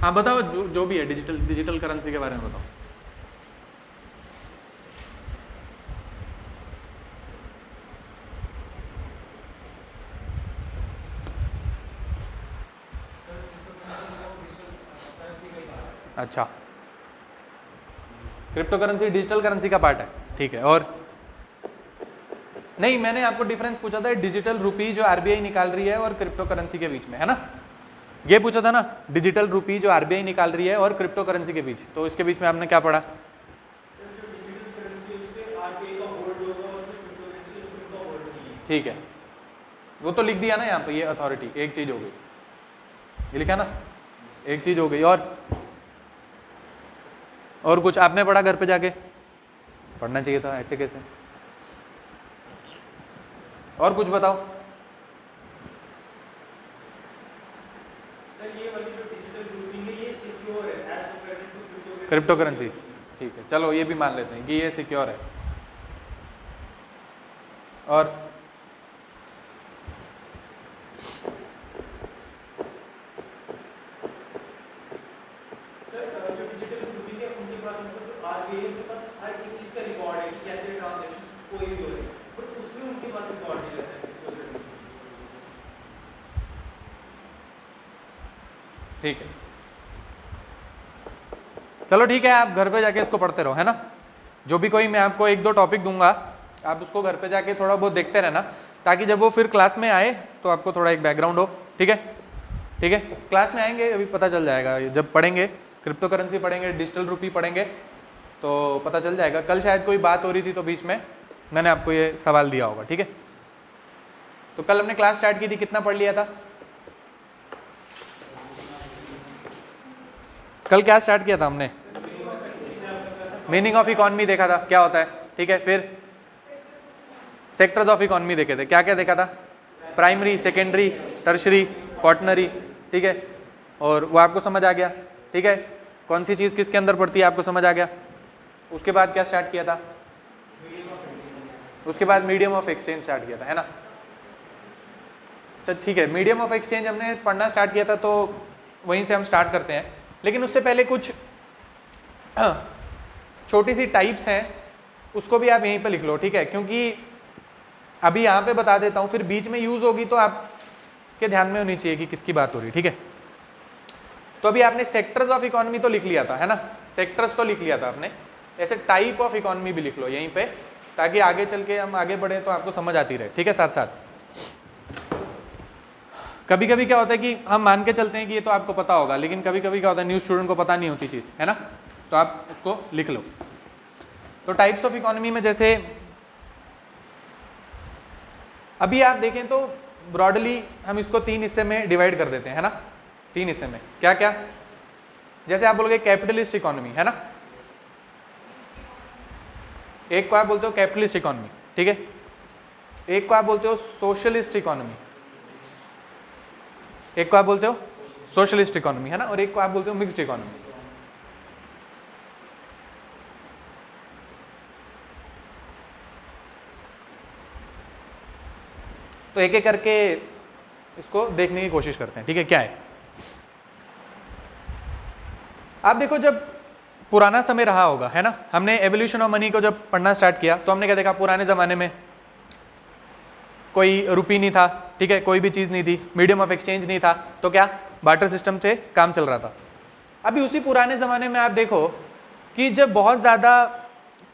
हाँ बताओ, जो भी है डिजिटल करेंसी के बारे में बताओ। अच्छा, क्रिप्टो करेंसी डिजिटल करेंसी का पार्ट है, ठीक है। और नहीं, मैंने आपको डिफरेंस पूछा था डिजिटल रुपी जो आरबीआई निकाल रही है और क्रिप्टो करेंसी के बीच में, है ना, ये पूछा था ना, डिजिटल रुपी जो आरबीआई निकाल रही है और क्रिप्टो करेंसी के बीच, तो इसके बीच में आपने क्या पढ़ा? ठीक है, वो तो लिख दिया ना यहाँ पे, ये अथॉरिटी एक चीज हो गई, ये लिखा ना, एक चीज हो गई। और कुछ आपने पढ़ा घर पे जाके? पढ़ना चाहिए था, ऐसे कैसे? और कुछ बताओ। सर ये वाली जो डिजिटल रूपी है ये सिक्योर है as compare to cryptocurrency, ठीक है, चलो ये भी मान लेते हैं कि ये सिक्योर है। और सर जो डिजिटल रूपी है उनके पास मतलब आरबीआई के पास हर एक चीज का रिकॉर्ड है कि कैसे ट्रांजैक्शंस कोई भी हो रहे हैं, बट उसमें उनके पास रिकॉर्ड नहीं रहता है क्रिप्टो करेंसी। ठीक है, चलो ठीक है, आप घर पे जाके इसको पढ़ते रहो, है ना। जो भी कोई मैं आपको एक दो टॉपिक दूंगा, आप उसको घर पे जाके थोड़ा बहुत देखते रहना, ताकि जब वो फिर क्लास में आए तो आपको थोड़ा एक बैकग्राउंड हो, ठीक है। ठीक है, क्लास में आएंगे अभी पता चल जाएगा, जब पढ़ेंगे क्रिप्टो करेंसी पढ़ेंगे, डिजिटल रुपी पढ़ेंगे तो पता चल जाएगा। कल शायद कोई बात हो रही थी तो बीच में मैंने आपको ये सवाल दिया होगा, ठीक है। तो कल हमने क्लास स्टार्ट की थी, कितना पढ़ लिया था? कल क्या स्टार्ट किया था हमने? मीनिंग ऑफ इकोनॉमी देखा था, क्या होता है, ठीक है। फिर सेक्टर्स ऑफ इकोनॉमी देखे थे, क्या क्या देखा था? प्राइमरी, सेकेंडरी, टर्शरी, क्वार्टनरी, ठीक है। और वो आपको समझ आ गया, ठीक है, कौन सी चीज़ किसके अंदर पड़ती है आपको समझ आ गया। उसके बाद क्या स्टार्ट किया था? उसके बाद मीडियम ऑफ एक्सचेंज स्टार्ट किया था, है ना। अच्छा ठीक है, मीडियम ऑफ एक्सचेंज हमने पढ़ना स्टार्ट किया था, तो वहीं से हम स्टार्ट करते हैं। लेकिन उससे पहले कुछ छोटी सी टाइप्स हैं, उसको भी आप यहीं पे लिख लो, ठीक है, क्योंकि अभी यहाँ पे बता देता हूँ, फिर बीच में यूज होगी तो आपके ध्यान में होनी चाहिए कि किसकी बात हो रही, ठीक है। तो अभी आपने सेक्टर्स ऑफ इकोनॉमी तो लिख लिया था, है ना, सेक्टर्स तो लिख लिया था आपने, ऐसे टाइप ऑफ इकोनॉमी भी लिख लो यहीं पे, ताकि आगे चल के हम आगे बढ़े तो आपको समझ आती रहे, ठीक है। साथ साथ कभी कभी क्या होता है कि हम मान के चलते हैं कि ये तो आपको पता होगा, लेकिन कभी कभी क्या होता है न्यू स्टूडेंट को पता नहीं होती चीज़, है ना, तो आप उसको लिख लो। तो टाइप्स ऑफ इकोनॉमी में जैसे अभी आप देखें तो ब्रॉडली हम इसको 3 हिस्से में डिवाइड कर देते हैं, है ना, 3 हिस्से में। क्या क्या? जैसे आप बोलोगे कैपिटलिस्ट इकोनॉमी, है ना, एक को आप बोलते हो कैपिटलिस्ट इकोनॉमी, ठीक है, एक को आप बोलते हो सोशलिस्ट इकोनॉमी, एक को आप बोलते हो सोशलिस्ट इकोनॉमी, है ना, और एक को आप बोलते हो मिक्स्ड इकोनॉमी। तो एक एक करके इसको देखने की कोशिश करते हैं, ठीक है। क्या है, आप देखो, जब पुराना समय रहा होगा, है ना, हमने एवोल्यूशन ऑफ मनी को जब पढ़ना स्टार्ट किया तो हमने क्या देखा, पुराने जमाने में कोई रुपी नहीं था, ठीक है, कोई भी चीज नहीं थी, मीडियम ऑफ एक्सचेंज नहीं था, तो क्या बार्टर सिस्टम से काम चल रहा था। अभी उसी पुराने जमाने में आप देखो कि जब बहुत ज्यादा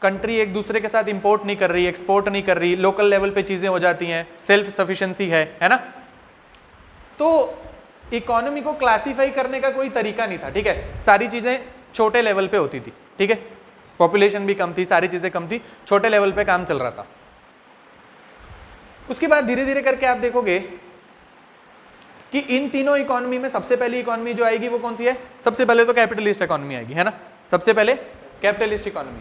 कंट्री एक दूसरे के साथ इंपोर्ट नहीं कर रही, एक्सपोर्ट नहीं कर रही, लोकल लेवल पे चीजें हो जाती हैं, सेल्फ सफिशिएंसी है ना, तो इकोनॉमी को क्लासिफाई करने का कोई तरीका नहीं था, ठीक है, सारी चीजें छोटे लेवल पे होती थी, ठीक है, पॉपुलेशन भी कम थी, सारी चीजें कम थी, छोटे लेवल पे काम चल रहा था। उसके बाद धीरे धीरे करके आप देखोगे कि इन तीनों इकोनॉमी में सबसे पहली इकोनॉमी जो आएगी वो कौन सी है? सबसे पहले तो कैपिटलिस्ट इकोनॉमी आएगी, है ना, सबसे पहले कैपिटलिस्ट इकोनॉमी।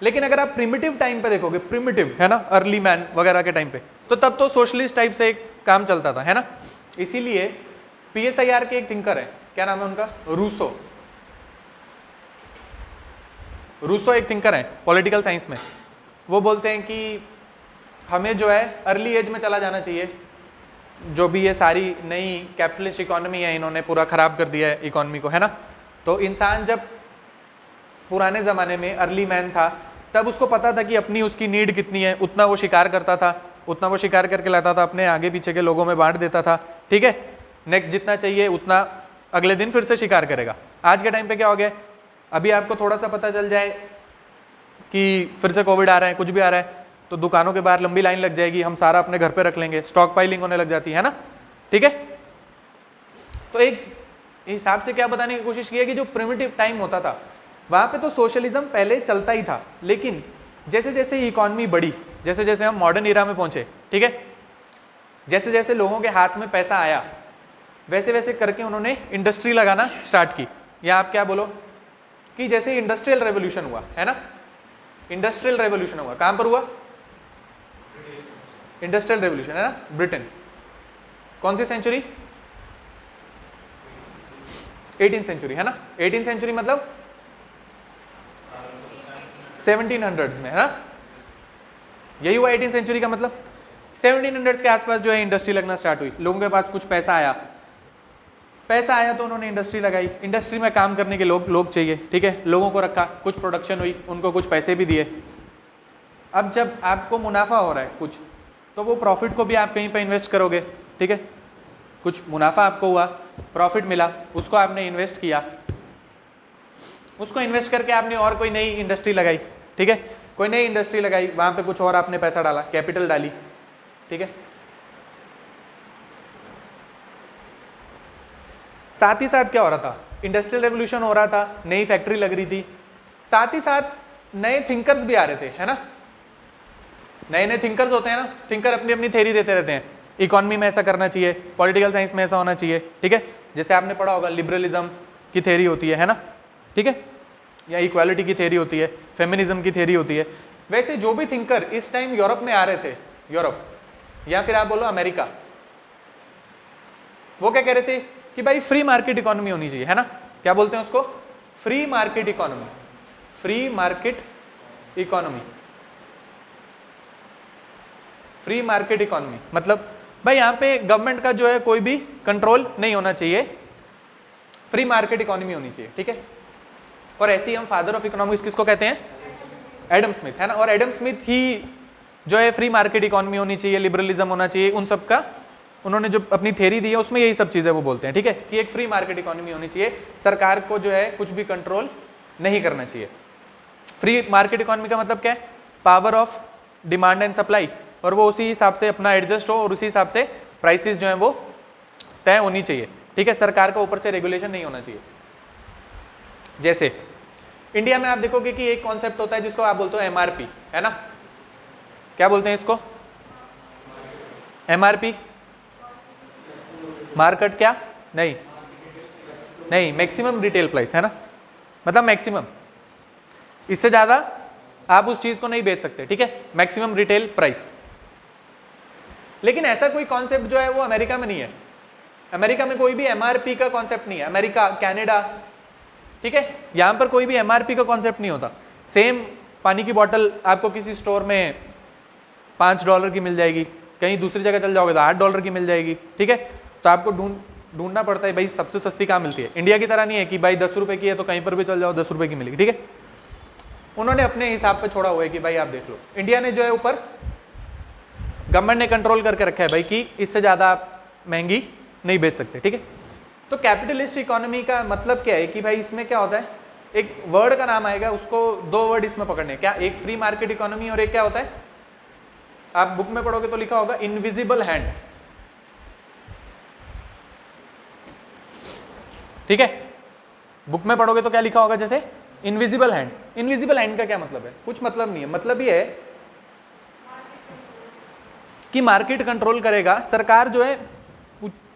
लेकिन अगर आप प्रिमिटिव टाइम पे देखोगे, प्रिमिटिव, है ना, अर्ली मैन वगैरह के टाइम पे, तो तब तो सोशलिस्ट टाइप से एक काम चलता था, है ना। इसीलिए पीएसआईआर के एक थिंकर है, क्या नाम है उनका? रूसो एक थिंकर है पॉलिटिकल साइंस में। वो बोलते हैं कि हमें जो है अर्ली एज में चला जाना चाहिए, जो भी ये सारी नई कैपिटलिस्ट इकोनॉमी है इन्होंने पूरा खराब कर दिया है इकोनॉमी को, है ना, तो इंसान जब पुराने ज़माने में अर्ली मैन था तब उसको पता था कि अपनी उसकी नीड कितनी है, उतना वो शिकार करता था, उतना वो शिकार करके लाता था, अपने आगे पीछे के लोगों में बांट देता था, ठीक है। नेक्स्ट जितना चाहिए उतना अगले दिन फिर से शिकार करेगा। आज के टाइम पे क्या हो गया, अभी आपको थोड़ा सा पता चल जाए कि फिर से कोविड आ रहा है, कुछ भी आ रहा है, तो दुकानों के बाहर लंबी लाइन लग जाएगी, हम सारा अपने घर पे रख लेंगे, स्टॉक पाइलिंग होने लग जाती है ना, ठीक है। तो एक हिसाब से क्या बताने की कोशिश की है कि जो प्रिमिटिव टाइम होता था वहां पे तो सोशलिज्म पहले चलता ही था, लेकिन जैसे जैसे इकॉनमी बढ़ी, जैसे जैसे हम मॉडर्न इरा में पहुंचे, ठीक है, जैसे जैसे लोगों के हाथ में पैसा आया वैसे वैसे करके उन्होंने इंडस्ट्री लगाना स्टार्ट की। या आप क्या बोलो कि जैसे इंडस्ट्रियल रेवोल्यूशन हुआ है ना, इंडस्ट्रियल रेवोल्यूशन हुआ, कहां पर हुआ, इंडस्ट्रियल रेवोल्यूशन है ना, ब्रिटेन। कौन सी सेंचुरी, 18th सेंचुरी है ना, 18th सेंचुरी मतलब 1700s में है ना, यही हुआ 18th सेंचुरी का मतलब। 1700s के आसपास जो है इंडस्ट्री लगना स्टार्ट हुई, लोगों के पास कुछ पैसा आया, पैसा आया तो उन्होंने इंडस्ट्री लगाई, इंडस्ट्री में काम करने के लोग चाहिए, ठीक है, लोगों को रखा, कुछ प्रोडक्शन हुई, उनको कुछ पैसे भी दिए। अब जब आपको मुनाफा हो रहा है कुछ, तो वो प्रॉफिट को भी आप कहीं पे इन्वेस्ट करोगे, ठीक है, कुछ मुनाफा आपको हुआ, प्रॉफिट मिला, उसको आपने इन्वेस्ट किया, उसको इन्वेस्ट करके आपने और कोई नई इंडस्ट्री लगाई, ठीक है, कोई नई इंडस्ट्री लगाई, वहां पे कुछ और आपने पैसा डाला, कैपिटल डाली, ठीक है। साथ ही साथ क्या हो रहा था, इंडस्ट्रियल रेवोल्यूशन हो रहा था, नई फैक्ट्री लग रही थी, साथ ही साथ नए थिंकर्स भी आ रहे थे, है ना, नए नए थिंकर्स होते हैं ना, थिंकर अपनी अपनी थ्योरी देते रहते हैं, इकोनॉमी में ऐसा करना चाहिए, पॉलिटिकल साइंस में ऐसा होना चाहिए, ठीक है, जैसे आपने पढ़ा होगा लिबरलिज्म की थ्योरी होती है ना, ठीक है, या इक्वालिटी की थ्योरी होती है, फेमिनिज्म की थ्योरी होती है। वैसे जो भी थिंकर इस टाइम यूरोप में आ रहे थे, यूरोप या फिर आप बोलो अमेरिका, वो क्या कह रहे थे कि भाई फ्री मार्केट इकोनॉमी होनी चाहिए, है ना, क्या बोलते हैं उसको, free market economy, free market economy, free market economy मतलब भाई यहाँ पे गवर्नमेंट का जो है कोई भी कंट्रोल नहीं होना चाहिए, फ्री मार्केट इकोनॉमी होनी चाहिए, ठीक है। और ऐसे ही हम फादर ऑफ इकोनॉमिक्स किसको कहते हैं, एडम स्मिथ, है ना, और एडम स्मिथ ही जो है फ्री मार्केट इकोनॉमी होनी चाहिए, लिबरलिज्म होना चाहिए, उन सब का उन्होंने जो अपनी थ्योरी दी है उसमें यही सब चीजें वो बोलते हैं, ठीक है, कि एक फ्री मार्केट इकोनॉमी होनी चाहिए, सरकार को जो है कुछ भी कंट्रोल नहीं करना चाहिए। फ्री मार्केट इकोनॉमी का मतलब क्या है, power of demand and supply, और वो उसी हिसाब से अपना एडजस्ट हो और उसी हिसाब से प्राइसेस जो है वो तय होनी चाहिए, ठीक है, सरकार का ऊपर से रेगुलेशन नहीं होना चाहिए। जैसे इंडिया में आप देखोगे कि एक कॉन्सेप्ट होता है जिसको आप बोलते हो एमआरपी, है ना, क्या बोलते हैं इसको, एमआरपी, मार्केट क्या, नहीं नहीं, मैक्सिमम रिटेल प्राइस, है ना, मतलब मैक्सिमम, इससे ज्यादा आप उस चीज को नहीं बेच सकते, ठीक है, मैक्सिमम रिटेल प्राइस। लेकिन ऐसा कोई कॉन्सेप्ट जो है वो अमेरिका में नहीं है, अमेरिका में कोई भी एमआरपी का कॉन्सेप्ट नहीं है, अमेरिका, कनाडा, ठीक है, यहां पर कोई भी एमआरपी का कॉन्सेप्ट नहीं होता। सेम पानी की बोतल आपको किसी स्टोर में $5 की मिल जाएगी, कहीं दूसरी जगह चल जाओगे तो $8 की मिल जाएगी, ठीक है, तो आपको ढूंढना पड़ता है भाई सबसे सस्ती कहाँ मिलती है। इंडिया की तरह नहीं है कि भाई 10 रुपए की है तो कहीं पर भी चल जाओ 10 रुपए की मिलेगी, ठीक है, उन्होंने अपने हिसाब पे छोड़ा हुआ है कि भाई आप देख लो। इंडिया ने जो है ऊपर गवर्नमेंट ने कंट्रोल करके रखा है भाई कि इससे ज्यादा आप महंगी नहीं बेच सकते, ठीक है। तो कैपिटलिस्ट इकोनॉमी का मतलब क्या है कि भाई इसमें क्या होता है, एक वर्ड का नाम आएगा, उसको दो वर्ड इसमें पकड़ने, क्या, एक फ्री मार्केट इकोनॉमी और एक क्या होता है, आप बुक में पढ़ोगे तो लिखा होगा इनविजिबल हैंड, ठीक है, बुक में पढ़ोगे तो क्या लिखा होगा, जैसे इनविजिबल हैंड। इनविजिबल हैंड का क्या मतलब है, कुछ मतलब नहीं है, मतलब ये है कि मार्केट कंट्रोल करेगा, सरकार जो है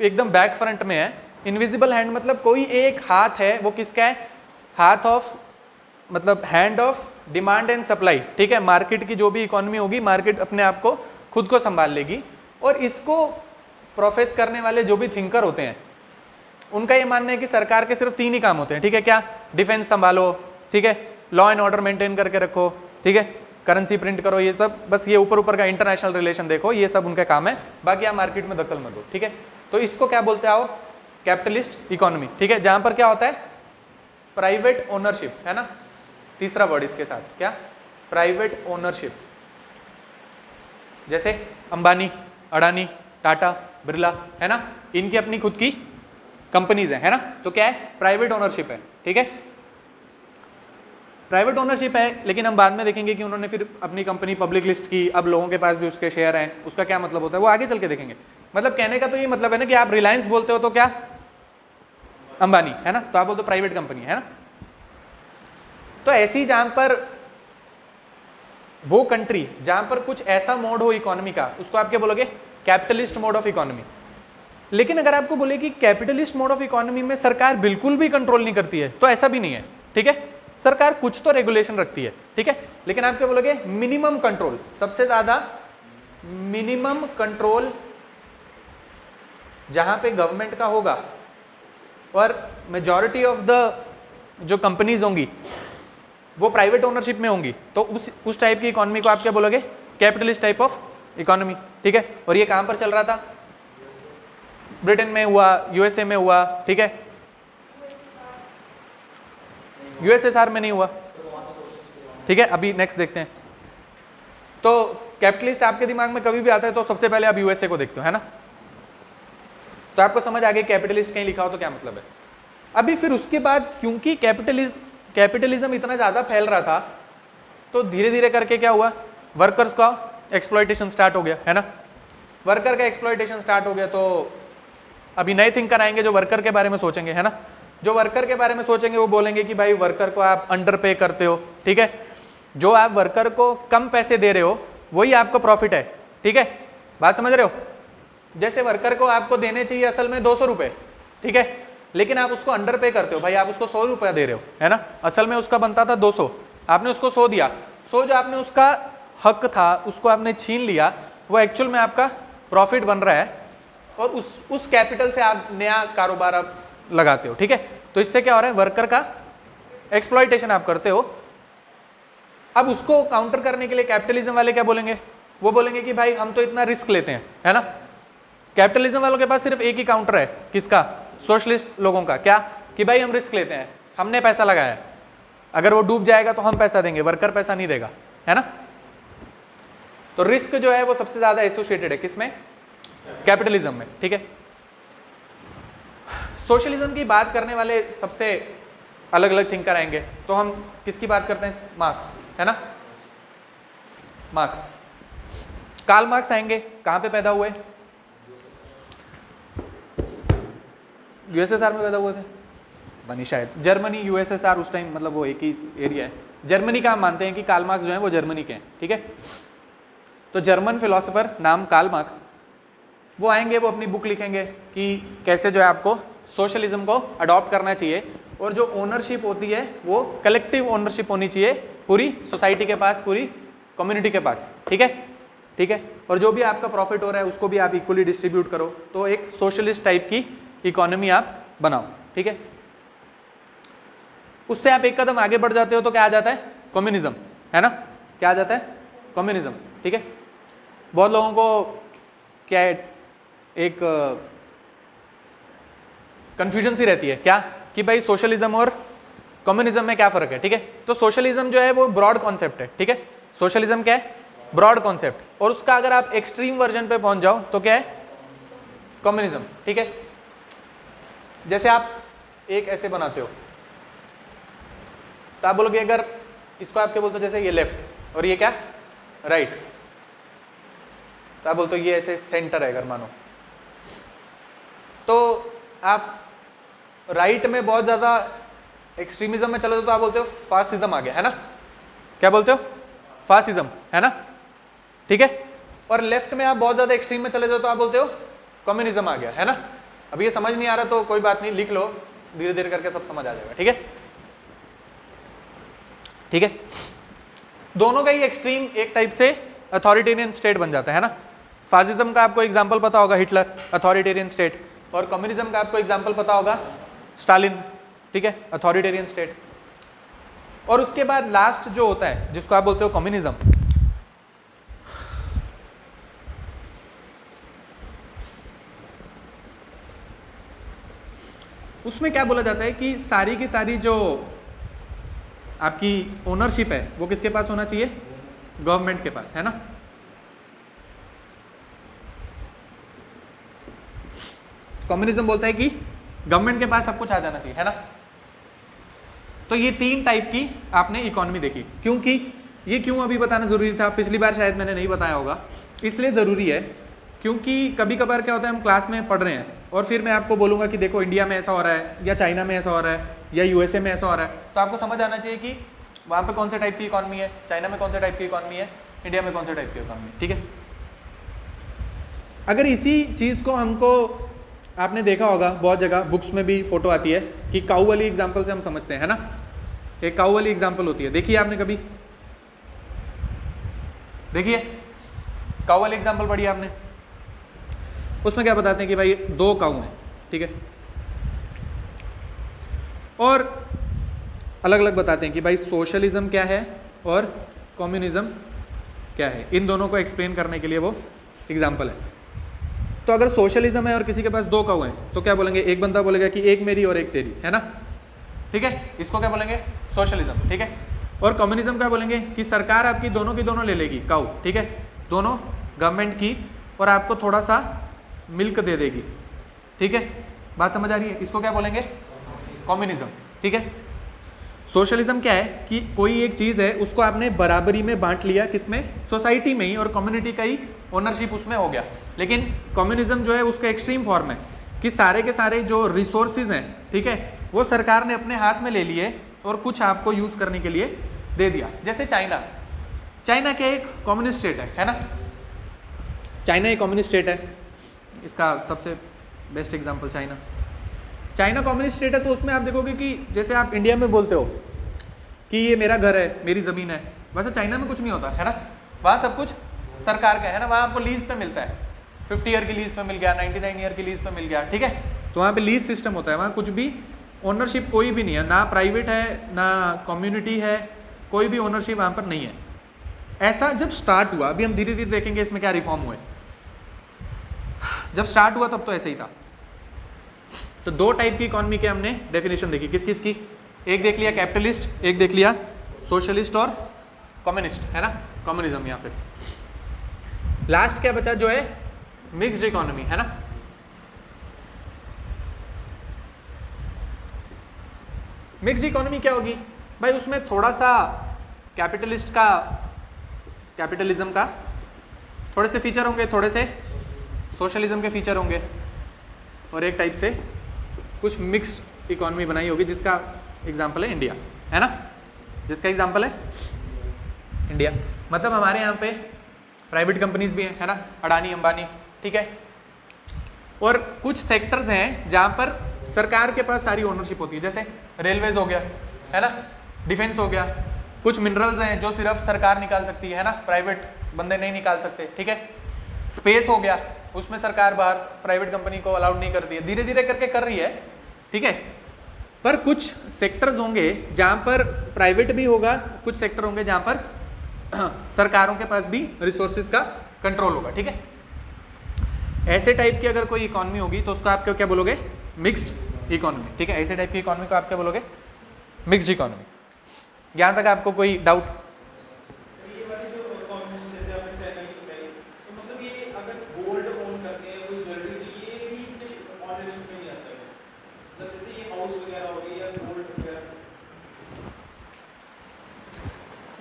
एकदम बैक फ्रंट में है। इनविजिबल हैंड मतलब कोई एक हाथ है, वो किसका है, हाथ ऑफ, मतलब hand of demand and supply, ठीक है, मार्केट की जो भी इकोनॉमी होगी, मार्केट अपने आप को खुद को संभाल लेगी। और इसको प्रोफेस करने वाले जो भी थिंकर होते हैं उनका ये मानना है कि सरकार के सिर्फ 3 ही काम होते हैं, ठीक है, क्या, डिफेंस संभालो, ठीक है, लॉ एंड ऑर्डर मेंटेन करके रखो, ठीक है, करेंसी प्रिंट करो, ये सब बस ये ऊपर ऊपर का इंटरनेशनल रिलेशन देखो, ये सब उनका काम है, बाकी आप मार्केट में दखल मत दो, ठीक है। तो इसको क्या बोलते हैं, आओ, कैपिटलिस्ट इकोनॉमी, ठीक है, जहां पर क्या होता है, प्राइवेट ओनरशिप, है ना, तीसरा वर्ड इसके साथ क्या, प्राइवेट ओनरशिप। जैसे अंबानी, अडानी, टाटा, बिरला, है ना, इनकी अपनी खुद की कंपनीज है ना, तो क्या है, प्राइवेट ओनरशिप है, ठीक है, प्राइवेट ओनरशिप है। लेकिन हम बाद में देखेंगे कि उन्होंने फिर अपनी कंपनी पब्लिक लिस्ट की, अब लोगों के पास भी उसके शेयर हैं, उसका क्या मतलब होता है वो आगे चल के देखेंगे। मतलब कहने का तो ये मतलब है ना कि आप रिलायंस बोलते हो तो क्या, अंबानी, है ना, तो आप बोलते हो प्राइवेट कंपनी, है ना। तो ऐसी जहां पर वो कंट्री जहां पर कुछ ऐसा मोड हो इकोनॉमी का, उसको आप क्या बोलोगे, कैपिटलिस्ट मोड ऑफ इकोनॉमी। लेकिन अगर आपको बोले कि कैपिटलिस्ट मोड ऑफ इकोनॉमी में सरकार बिल्कुल भी कंट्रोल नहीं करती है, तो ऐसा भी नहीं है, ठीक है, सरकार कुछ तो रेगुलेशन रखती है, ठीक है, लेकिन आप क्या बोलोगे, मिनिमम कंट्रोल, सबसे ज्यादा मिनिमम कंट्रोल जहां पे गवर्नमेंट का होगा और मेजॉरिटी ऑफ द जो कंपनीज होंगी वो प्राइवेट ओनरशिप में होंगी, तो उस टाइप की इकोनॉमी को आप क्या बोलोगे, कैपिटलिस्ट टाइप ऑफ इकोनॉमी, ठीक है। और ये कहां पर चल रहा था, ब्रिटेन में हुआ, यूएसए में हुआ, ठीक है, यूएसएसआर में नहीं हुआ, ठीक है। अभी नेक्स्ट देखते हैं। तो कैपिटलिस्ट आपके दिमाग में कभी भी आता है तो सबसे पहले आप यूएसए को देखते हो, है ना, तो आपको समझ आ गई कैपिटलिस्ट कहीं लिखा हो तो क्या मतलब है। अभी फिर उसके बाद क्योंकि कैपिटलिज्म इतना ज्यादा फैल रहा था, तो धीरे धीरे करके क्या हुआ, वर्कर्स का एक्सप्लॉयटेशन स्टार्ट हो गया, है ना, वर्कर का एक्सप्लॉयटेशन स्टार्ट हो गया। तो अभी नए थिंकर आएंगे जो वर्कर के बारे में सोचेंगे, है ना, जो वर्कर के बारे में सोचेंगे वो बोलेंगे कि भाई वर्कर को आप अंडर पे करते हो, ठीक है, जो आप वर्कर को कम पैसे दे रहे हो वही आपको प्रॉफिट है, ठीक है, बात समझ रहे हो। जैसे वर्कर को आपको देने चाहिए असल में 200 रुपए, ठीक है, लेकिन आप उसको अंडर पे करते हो, भाई आप उसको 100 रुपया दे रहे हो, है ना, असल में उसका बनता था 200, आपने उसको 100 दिया, 100 जो आपने उसका हक था उसको आपने छीन लिया, वो एक्चुअल में आपका प्रॉफिट बन रहा है, और उस कैपिटल से आप नया कारोबार आप लगाते हो, ठीक है। तो इससे क्या हो रहा है, वर्कर का एक्सप्लॉयटेशन आप करते हो। अब उसको काउंटर करने के लिए कैपिटलिज्म वाले क्या बोलेंगे, वो बोलेंगे कि भाई हम तो इतना रिस्क लेते हैं, है ना, कैपिटलिज्म वालों के पास सिर्फ एक ही काउंटर है, किसका, सोशलिस्ट लोगों का, क्या, कि भाई हम रिस्क लेते हैं, हमने पैसा लगाया है, अगर वो डूब जाएगा तो हम पैसा देंगे, वर्कर पैसा नहीं देगा, है ना। तो रिस्क जो है वो सबसे ज्यादा एसोसिएटेड है किसमें, कैपिटलिज्म में, ठीक है। सोशलिज्म की बात करने वाले सबसे अलग अलग थिंकर आएंगे, तो हम किसकी बात करते हैं, मार्क्स, है ना, मार्क्स, कार्ल मार्क्स आएंगे, कहां पे पैदा हुए, यूएसएसआर में पैदा हुए थे, बनी शायद जर्मनी, यूएसएसआर उस टाइम मतलब वो एक ही एरिया है, जर्मनी का हम मानते हैं कि कार्ल मार्क्स जो है वो जर्मनी के हैं, ठीक है। तो जर्मन फिलोसोफर नाम कार्ल मार्क्स, वो आएंगे, वो अपनी बुक लिखेंगे कि कैसे जो है आपको सोशलिज्म को अडॉप्ट करना चाहिए, और जो ओनरशिप होती है वो कलेक्टिव ओनरशिप होनी चाहिए पूरी सोसाइटी के पास, पूरी कम्युनिटी के पास, ठीक है, ठीक है, और जो भी आपका प्रॉफिट हो रहा है उसको भी आप इक्वली डिस्ट्रीब्यूट करो, तो एक सोशलिस्ट टाइप की इकोनॉमी आप बनाओ, ठीक है। उससे आप एक कदम आगे बढ़ जाते हो तो क्या आ जाता है, कम्युनिज्म, है ना, क्या आ जाता है, कम्युनिज्म, ठीक है। बहुत लोगों को क्या है, एक कंफ्यूजन सी रहती है क्या, कि भाई सोशलिज्म और कम्युनिज्म में क्या फर्क है, ठीक है। तो सोशलिज्म जो है वो ब्रॉड कॉन्सेप्ट है, ठीक है, सोशलिज्म क्या है, ब्रॉड कॉन्सेप्ट, और उसका अगर आप एक्सट्रीम वर्जन पे पहुंच जाओ तो क्या है, कम्युनिज्म, ठीक है। जैसे आप एक ऐसे बनाते हो तो आप बोलोगे, अगर इसको आप क्या बोलते हो, जैसे ये लेफ्ट और ये क्या, राइट, तो आप बोलते हो ये ऐसे सेंटर है अगर मानो, तो आप राइट में बहुत ज्यादा एक्सट्रीमिज्म में चले तो आप बोलते हो फासिज्म आ गया, है ना, क्या बोलते हो, फासिज्म, है ना, ठीक है। और लेफ्ट में आप बहुत ज्यादा एक्सट्रीम में चले जाओ तो आप बोलते हो कम्युनिज्म आ गया, है ना। अब ये समझ नहीं आ रहा तो कोई बात नहीं, लिख लो, धीरे धीरे करके सब समझ आ जाएगा, ठीक है, ठीक है। दोनों का ही एक्सट्रीम एक टाइप से अथॉरिटेरियन स्टेट बन जाता है ना। फासिज्म का आपको एग्जांपल पता होगा, हिटलर, अथॉरिटेरियन स्टेट, और कम्युनिज्म का आपको एग्जांपल पता होगा, स्टालिन, ठीक है, अथॉरिटेरियन स्टेट। और उसके बाद लास्ट जो होता है जिसको आप बोलते हो कम्युनिज्म, उसमें क्या बोला जाता है कि सारी की सारी जो आपकी ओनरशिप है वो किसके पास होना चाहिए, गवर्नमेंट के पास, है ना। कम्युनिज्म बोलता है कि गवर्नमेंट के पास सब कुछ आ जाना चाहिए, है ना। तो ये 3 टाइप की आपने इकोनॉमी देखी। क्योंकि ये क्यों अभी बताना जरूरी था, पिछली बार शायद मैंने नहीं बताया होगा, इसलिए ज़रूरी है क्योंकि कभी कभार क्या होता है हम क्लास में पढ़ रहे हैं और फिर मैं आपको बोलूँगा कि देखो इंडिया में ऐसा हो रहा है या चाइना में ऐसा हो रहा है या यूएसए में ऐसा हो रहा है, तो आपको समझ आना चाहिए कि वहाँ पे कौन से टाइप की इकॉनमी है, चाइना में कौन से टाइप की इकॉनमी है, इंडिया में कौन से टाइप की इकॉनमी है, ठीक है। अगर इसी चीज़ को हमको, आपने देखा होगा बहुत जगह बुक्स में भी फोटो आती है कि काऊ वाली एग्जाम्पल से हम समझते हैं, है ना। एक काऊ वाली एग्जाम्पल होती है, देखिए आपने कभी देखिए काऊ वाली एग्जाम्पल पढ़ी आपने। उसमें क्या बताते हैं कि भाई 2 काऊ हैं, ठीक है, और अलग अलग बताते हैं कि भाई सोशलिज्म क्या है और कम्युनिज्म क्या है। इन दोनों को एक्सप्लेन करने के लिए वो एग्जाम्पल है। तो अगर सोशलिज्म है और किसी के पास 2 काऊ हैं तो क्या बोलेंगे, एक बंदा बोलेगा कि एक मेरी और एक तेरी, है ना, ठीक है, इसको क्या बोलेंगे, सोशलिज्म, ठीक है। और कम्युनिज्म क्या बोलेंगे कि सरकार आपकी दोनों की दोनों ले लेगी काऊ, ठीक है, दोनों गवर्नमेंट की, और आपको थोड़ा सा मिल्क दे देगी, ठीक है, बात समझ आ रही है। इसको क्या बोलेंगे, कम्युनिज्म, ठीक है। सोशलिज्म क्या है कि कोई एक चीज़ है उसको आपने बराबरी में बांट लिया, किसमें, सोसाइटी में ही, और कम्युनिटी का ही ओनरशिप उसमें हो गया। लेकिन कम्युनिज्म जो है उसका एक्सट्रीम फॉर्म है कि सारे के सारे जो रिसोर्सेज हैं, ठीक है, वो सरकार ने अपने हाथ में ले लिए और कुछ आपको यूज़ करने के लिए दे दिया। जैसे चाइना, चाइना क्या एक कम्युनिस्ट स्टेट है ना, चाइना एक कम्युनिस्ट स्टेट है, इसका सबसे best example China. China communist state है तो उसमें आप देखोगे कि जैसे आप इंडिया में बोलते हो कि ये मेरा घर है, मेरी ज़मीन है, वैसे चाइना में कुछ नहीं होता, है ना। वहाँ सब कुछ सरकार का है ना, वहाँ आपको लीज पे मिलता है, 50 ईयर की लीज पे मिल गया, 99 ईयर की लीज पे मिल गया, ठीक है। तो वहाँ पे लीज सिस्टम होता है, वहाँ कुछ भी ओनरशिप कोई भी नहीं है, ना प्राइवेट है ना कम्युनिटी है, कोई भी ओनरशिप वहाँ पर नहीं है। ऐसा जब स्टार्ट हुआ, अभी हम धीरे धीरे देखेंगे इसमें क्या रिफॉर्म हुए, जब स्टार्ट हुआ तब तो ऐसे ही था। तो 2 टाइप की इकॉनमी के हमने डेफिनेशन देखी, किस किस की, एक देख लिया कैपिटलिस्ट, एक देख लिया सोशलिस्ट और कम्युनिस्ट, है ना, कम्युनिज्म। या फिर लास्ट क्या बचा जो है मिक्स्ड इकोनॉमी, है ना। मिक्स्ड इकोनॉमी क्या होगी भाई, उसमें थोड़ा सा कैपिटलिज्म का थोड़े से फीचर होंगे, थोड़े से सोशलिज्म के फीचर होंगे, और एक टाइप से कुछ मिक्स्ड इकोनॉमी बनाई होगी, जिसका एग्जांपल है इंडिया, है ना, जिसका एग्जांपल है इंडिया। मतलब हमारे यहाँ पे प्राइवेट कंपनीज भी हैं, है ना, अडानी अंबानी, ठीक है, और कुछ सेक्टर्स हैं जहाँ पर सरकार के पास सारी ओनरशिप होती है, जैसे रेलवेज हो गया, है ना, डिफेंस हो गया, कुछ मिनरल्स हैं जो सिर्फ सरकार निकाल सकती है ना, प्राइवेट बंदे नहीं निकाल सकते, ठीक है। स्पेस हो गया, उसमें सरकार बाहर प्राइवेट कंपनी को अलाउड नहीं करती है, धीरे धीरे करके कर रही है, ठीक है। पर कुछ सेक्टर्स होंगे जहाँ पर प्राइवेट भी होगा, कुछ सेक्टर होंगे जहाँ पर सरकारों के पास भी रिसोर्सेज का कंट्रोल होगा, ठीक है। ऐसे टाइप की अगर कोई इकोनॉमी होगी तो उसको आप क्या बोलोगे, मिक्स्ड इकोनॉमी, ठीक है। ऐसे टाइप की इकोनॉमी को आप क्या बोलोगे, मिक्स्ड इकोनॉमी। यहाँ तक आपको कोई डाउट? ये वाली जो इकोनॉमी जैसे आपने चाइना की बताई, तो मतलब ये अगर गोल्ड ओन करते हैं, कोई ज्वेलरी, ये भी इनके ऑनरशिप में नहीं आता है, मतलब जैसे ये हाउस वगैरह हो गई या गोल्ड वगैरह।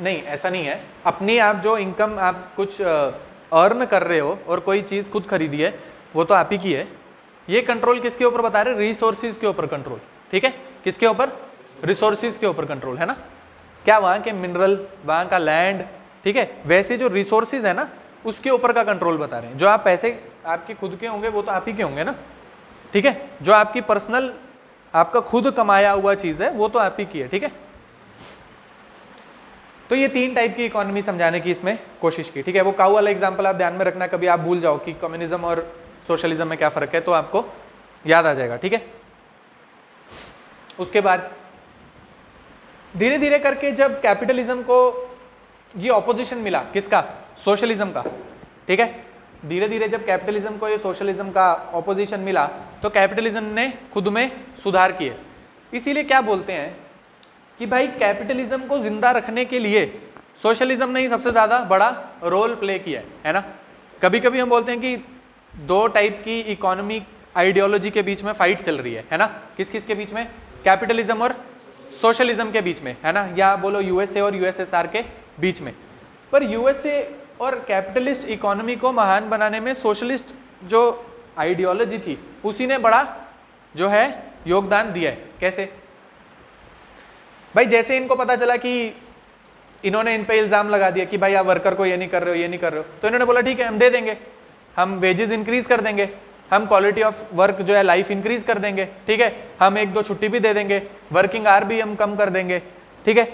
नहीं, ऐसा नहीं है। अपनी आप जो इनकम आप कुछ अर्न कर रहे हो और कोई चीज़ खुद खरीदी है वो तो आप ही की है। ये कंट्रोल किसके ऊपर बता रहे हैं, रिसोर्सिस के ऊपर कंट्रोल, ठीक है। किसके ऊपर, रिसोर्सिस के ऊपर कंट्रोल, है ना। क्या वहाँ के मिनरल, वहाँ का लैंड, ठीक है, वैसे जो रिसोर्सिस है ना उसके ऊपर का कंट्रोल बता रहे हैं। जो आप पैसे आपके खुद के होंगे वो तो आप ही के होंगे ना, ठीक है। जो आपकी पर्सनल आपका खुद कमाया हुआ चीज़ है वो तो आप ही की है, ठीक है। तो ये 3 टाइप की इकोनॉमी समझाने की इसमें कोशिश की, ठीक है। वो काऊ वाला एग्जांपल आप ध्यान में रखना, कभी आप भूल जाओ कि कम्युनिज्म और सोशलिज्म में क्या फ़र्क है तो आपको याद आ जाएगा, ठीक है। उसके बाद धीरे धीरे करके जब कैपिटलिज्म को ये ऑपोजिशन मिला, किसका, सोशलिज्म का, ठीक है। धीरे धीरे जब कैपिटलिज्म को ये सोशलिज्म का ऑपोजिशन मिला तो कैपिटलिज्म ने खुद में सुधार किए। इसीलिए क्या बोलते हैं कि भाई कैपिटलिज्म को जिंदा रखने के लिए सोशलिज्म ने ही सबसे ज़्यादा बड़ा रोल प्ले किया है ना। कभी कभी हम बोलते हैं कि दो टाइप की इकोनॉमी आइडियोलॉजी के बीच में फाइट चल रही है ना। किस किस के बीच में? कैपिटलिज्म और सोशलिज्म के बीच में, है ना, या बोलो यूएसए और यूएसएसआर के बीच में। पर यूएसए और कैपिटलिस्ट इकोनॉमी को महान बनाने में सोशलिस्ट जो आइडियोलॉजी थी उसी ने बड़ा जो है योगदान दिया है। कैसे? भाई जैसे इनको पता चला कि इन्होंने इन पे इल्ज़ाम लगा दिया कि भाई आप वर्कर को ये नहीं कर रहे हो, ये नहीं कर रहे हो, तो इन्होंने बोला ठीक है हम दे देंगे, हम वेजेस इंक्रीज कर देंगे, हम क्वालिटी ऑफ वर्क जो है लाइफ इंक्रीज कर देंगे, ठीक है, हम एक दो छुट्टी भी दे देंगे, वर्किंग आवर भी हम कम कर देंगे, ठीक है,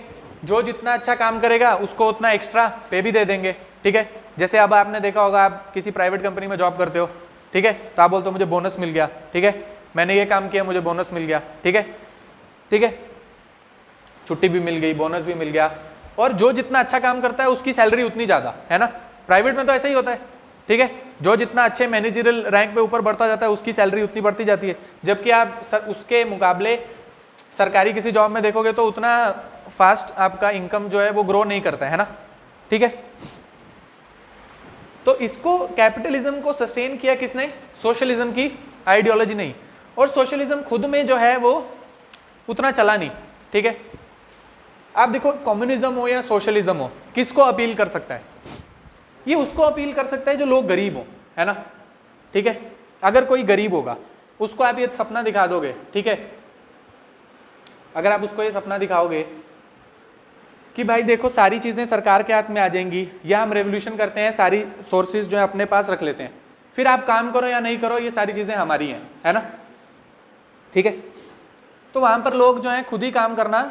जो जितना अच्छा काम करेगा उसको उतना एक्स्ट्रा पे भी दे देंगे, ठीक है। जैसे अब आपने देखा होगा, आप किसी प्राइवेट कंपनी में जॉब करते हो, ठीक है, तो आप बोलते हो मुझे बोनस मिल गया, ठीक है, मैंने ये काम किया मुझे बोनस मिल गया, ठीक है, ठीक है, छुट्टी भी मिल गई, बोनस भी मिल गया, और जो जितना अच्छा काम करता है उसकी सैलरी उतनी ज़्यादा, है ना। प्राइवेट में तो ऐसा ही होता है, ठीक है, जो जितना अच्छे मैनेजरियल रैंक पे ऊपर बढ़ता जाता है उसकी सैलरी उतनी बढ़ती जाती है। जबकि आप उसके मुकाबले सरकारी किसी जॉब में देखोगे तो उतना फास्ट आपका इनकम जो है वो ग्रो नहीं करता है ना, ठीक है। तो इसको कैपिटलिज्म को सस्टेन किया किसने? सोशलिज्म की आइडियोलॉजी नहीं। और सोशलिज्म खुद में जो है वो उतना चला नहीं, ठीक है। आप देखो कम्युनिज्म हो या सोशलिज्म हो, किसको अपील कर सकता है? ये उसको अपील कर सकता है जो लोग गरीब हो, है ना, ठीक है। अगर कोई गरीब होगा उसको आप ये सपना दिखा दोगे, ठीक है, अगर आप उसको ये सपना दिखाओगे कि भाई देखो सारी चीज़ें सरकार के हाथ में आ जाएंगी, या हम रेवोल्यूशन करते हैं, सारी सोर्सेज जो है अपने पास रख लेते हैं, फिर आप काम करो या नहीं करो ये सारी चीज़ें हमारी हैं, है ना, ठीक है। तो वहाँ पर लोग जो हैं खुद ही काम करना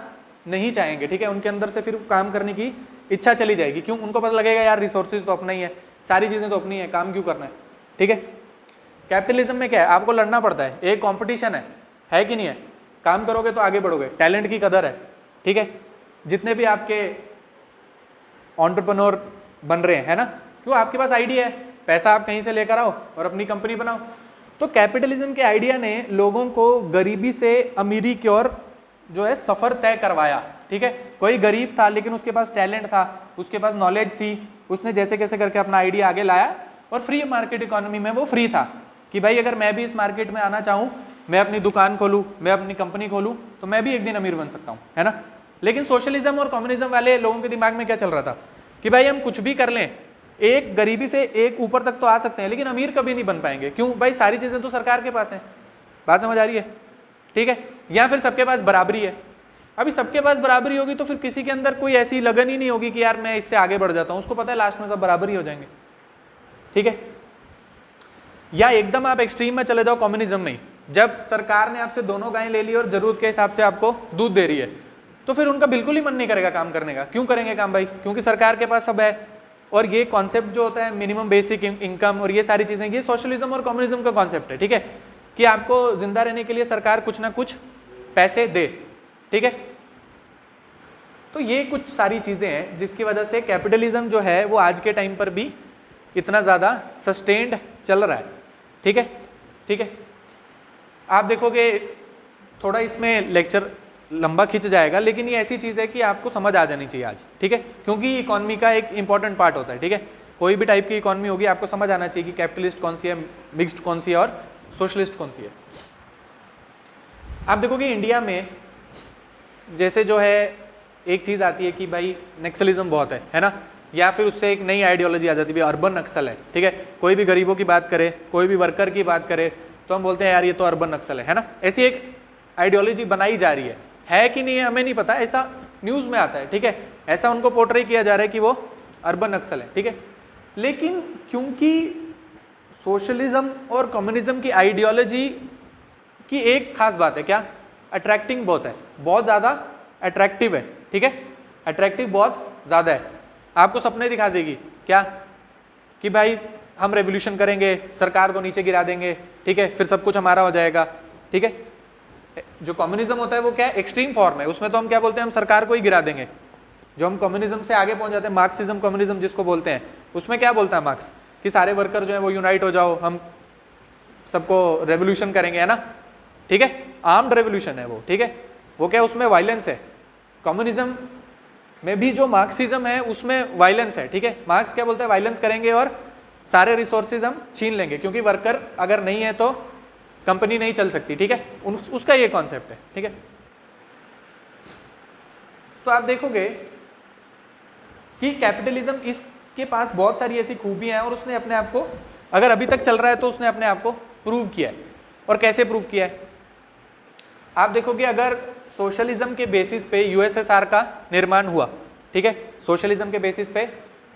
नहीं चाहेंगे, ठीक है, उनके अंदर से फिर काम करने की इच्छा चली जाएगी। क्यों? उनको पता लगेगा यार रिसोर्सेज तो अपना ही है, सारी चीज़ें तो अपनी है, काम क्यों करना है, ठीक है। कैपिटलिज्म में क्या है? आपको लड़ना पड़ता है, एक कंपटीशन है कि नहीं है? काम करोगे तो आगे बढ़ोगे, टैलेंट की कदर है, ठीक है। जितने भी आपके एंटरप्रेन्योर बन रहे हैं, है ना, क्यों? आपके पास आइडिया है, पैसा आप कहीं से लेकर आओ और अपनी कंपनी बनाओ। तो कैपिटलिज्म के आइडिया ने लोगों को गरीबी से अमीरी की ओर जो है सफ़र तय करवाया, ठीक है। कोई गरीब था लेकिन उसके पास टैलेंट था, उसके पास नॉलेज थी, उसने जैसे कैसे करके अपना आइडिया आगे लाया, और फ्री मार्केट इकोनॉमी में वो फ्री था कि भाई अगर मैं भी इस मार्केट में आना चाहूँ, मैं अपनी दुकान खोलूँ, मैं अपनी कंपनी खोलूँ, तो मैं भी एक दिन अमीर बन सकता हूँ, है ना। लेकिन सोशलिज्म और कम्युनिज्म वाले लोगों के दिमाग में क्या चल रहा था कि भाई हम कुछ भी कर लें, एक गरीबी से एक ऊपर तक तो आ सकते हैं लेकिन अमीर कभी नहीं बन पाएंगे। क्यों? भाई सारी चीज़ें तो सरकार के पास हैं। बात समझ आ रही है? ठीक है। या फिर सबके पास बराबरी है। अभी सबके पास बराबरी होगी तो फिर किसी के अंदर कोई ऐसी लगन ही नहीं होगी कि यार मैं इससे आगे बढ़ जाता हूँ, उसको पता है लास्ट में सब बराबर ही हो जाएंगे, ठीक है। या एकदम आप एक्सट्रीम में चले जाओ कम्युनिज्म में, जब सरकार ने आपसे दोनों गायें ले ली और जरूरत के हिसाब से आपको दूध दे रही है, तो फिर उनका बिल्कुल ही मन नहीं करेगा काम करने का। क्यों करेंगे काम भाई? क्योंकि सरकार के पास सब है। और ये कॉन्सेप्ट जो होता है मिनिमम बेसिक इनकम और ये सारी चीजें, ये सोशलिज्म और कम्युनिज्म का कॉन्सेप्ट है, ठीक है, कि आपको जिंदा रहने के लिए सरकार कुछ ना कुछ पैसे दे, ठीक है। तो ये कुछ सारी चीजें हैं जिसकी वजह से कैपिटलिज्म जो है वो आज के टाइम पर भी इतना ज्यादा सस्टेन्ड चल रहा है, ठीक है, ठीक है। आप देखोगे थोड़ा इसमें लेक्चर लंबा खिंच जाएगा, लेकिन ये ऐसी चीज़ है कि आपको समझ आ जानी चाहिए आज, ठीक है, क्योंकि इकोनॉमी का एक इंपॉर्टेंट पार्ट होता है, ठीक है। कोई भी टाइप की इकोनॉमी होगी आपको समझ आना चाहिए कि कैपिटलिस्ट कौन सी है, मिक्स्ड कौन सी है और सोशलिस्ट कौन सी है। आप देखोगे इंडिया में जैसे जो है एक चीज़ आती है कि भाई नक्सलिज्म बहुत है ना, या फिर उससे एक नई आइडियोलॉजी आ जाती है, अर्बन नक्सल है, ठीक है। कोई भी गरीबों की बात करे, कोई भी वर्कर की बात करे तो हम बोलते हैं यार ये तो अर्बन नक्सल है ना। ऐसी एक आइडियोलॉजी बनाई जा रही है कि नहीं है हमें नहीं पता, ऐसा न्यूज़ में आता है, ठीक है, ऐसा उनको पोर्ट्रे किया जा रहा है कि वो अर्बन नक्सल है, ठीक है। लेकिन क्योंकि सोशलिज्म और कम्युनिज्म की आइडियोलॉजी की एक खास बात है, क्या? अट्रैक्टिंग बहुत है, बहुत ज़्यादा अट्रैक्टिव है, ठीक है, अट्रैक्टिव बहुत ज़्यादा है। आपको सपने दिखा देगी क्या कि भाई हम रेवोल्यूशन करेंगे, सरकार को नीचे गिरा देंगे, ठीक है, फिर सब कुछ हमारा हो जाएगा, ठीक है। जो कम्युनिज्म होता है वो क्या है? एक्सट्रीम फॉर्म है, उसमें तो हम क्या बोलते हैं, हम सरकार को ही गिरा देंगे। जो हम कम्युनिज्म से आगे पहुंच जाते हैं, मार्क्सिज्म कम्युनिज्म जिसको बोलते हैं, उसमें क्या बोलता है मार्क्स कि सारे वर्कर जो है वो यूनाइट हो जाओ, हम सबको रेवोल्यूशन करेंगे, है ना, ठीक है, आर्म्ड रेवोल्यूशन है वो, ठीक है, वो क्या उसमें वायलेंस है। कम्युनिज्म में भी जो मार्क्सिज्म है उसमें वायलेंस है, ठीक है, मार्क्स क्या बोलता है, वायलेंस करेंगे और सारे रिसोर्सेज हम छीन लेंगे, क्योंकि वर्कर अगर नहीं है तो कंपनी नहीं चल सकती, ठीक है, उसका ये कॉन्सेप्ट है, ठीक है। तो आप देखोगे कि कैपिटलिज्म इसके पास बहुत सारी ऐसी खूबियां हैं और उसने अपने आप को, अगर अभी तक चल रहा है तो उसने अपने आप को प्रूव किया है। और कैसे प्रूव किया है, आप देखोगे अगर सोशलिज्म के बेसिस पे यूएसएसआर का निर्माण हुआ, ठीक है, सोशलिज्म के बेसिस पे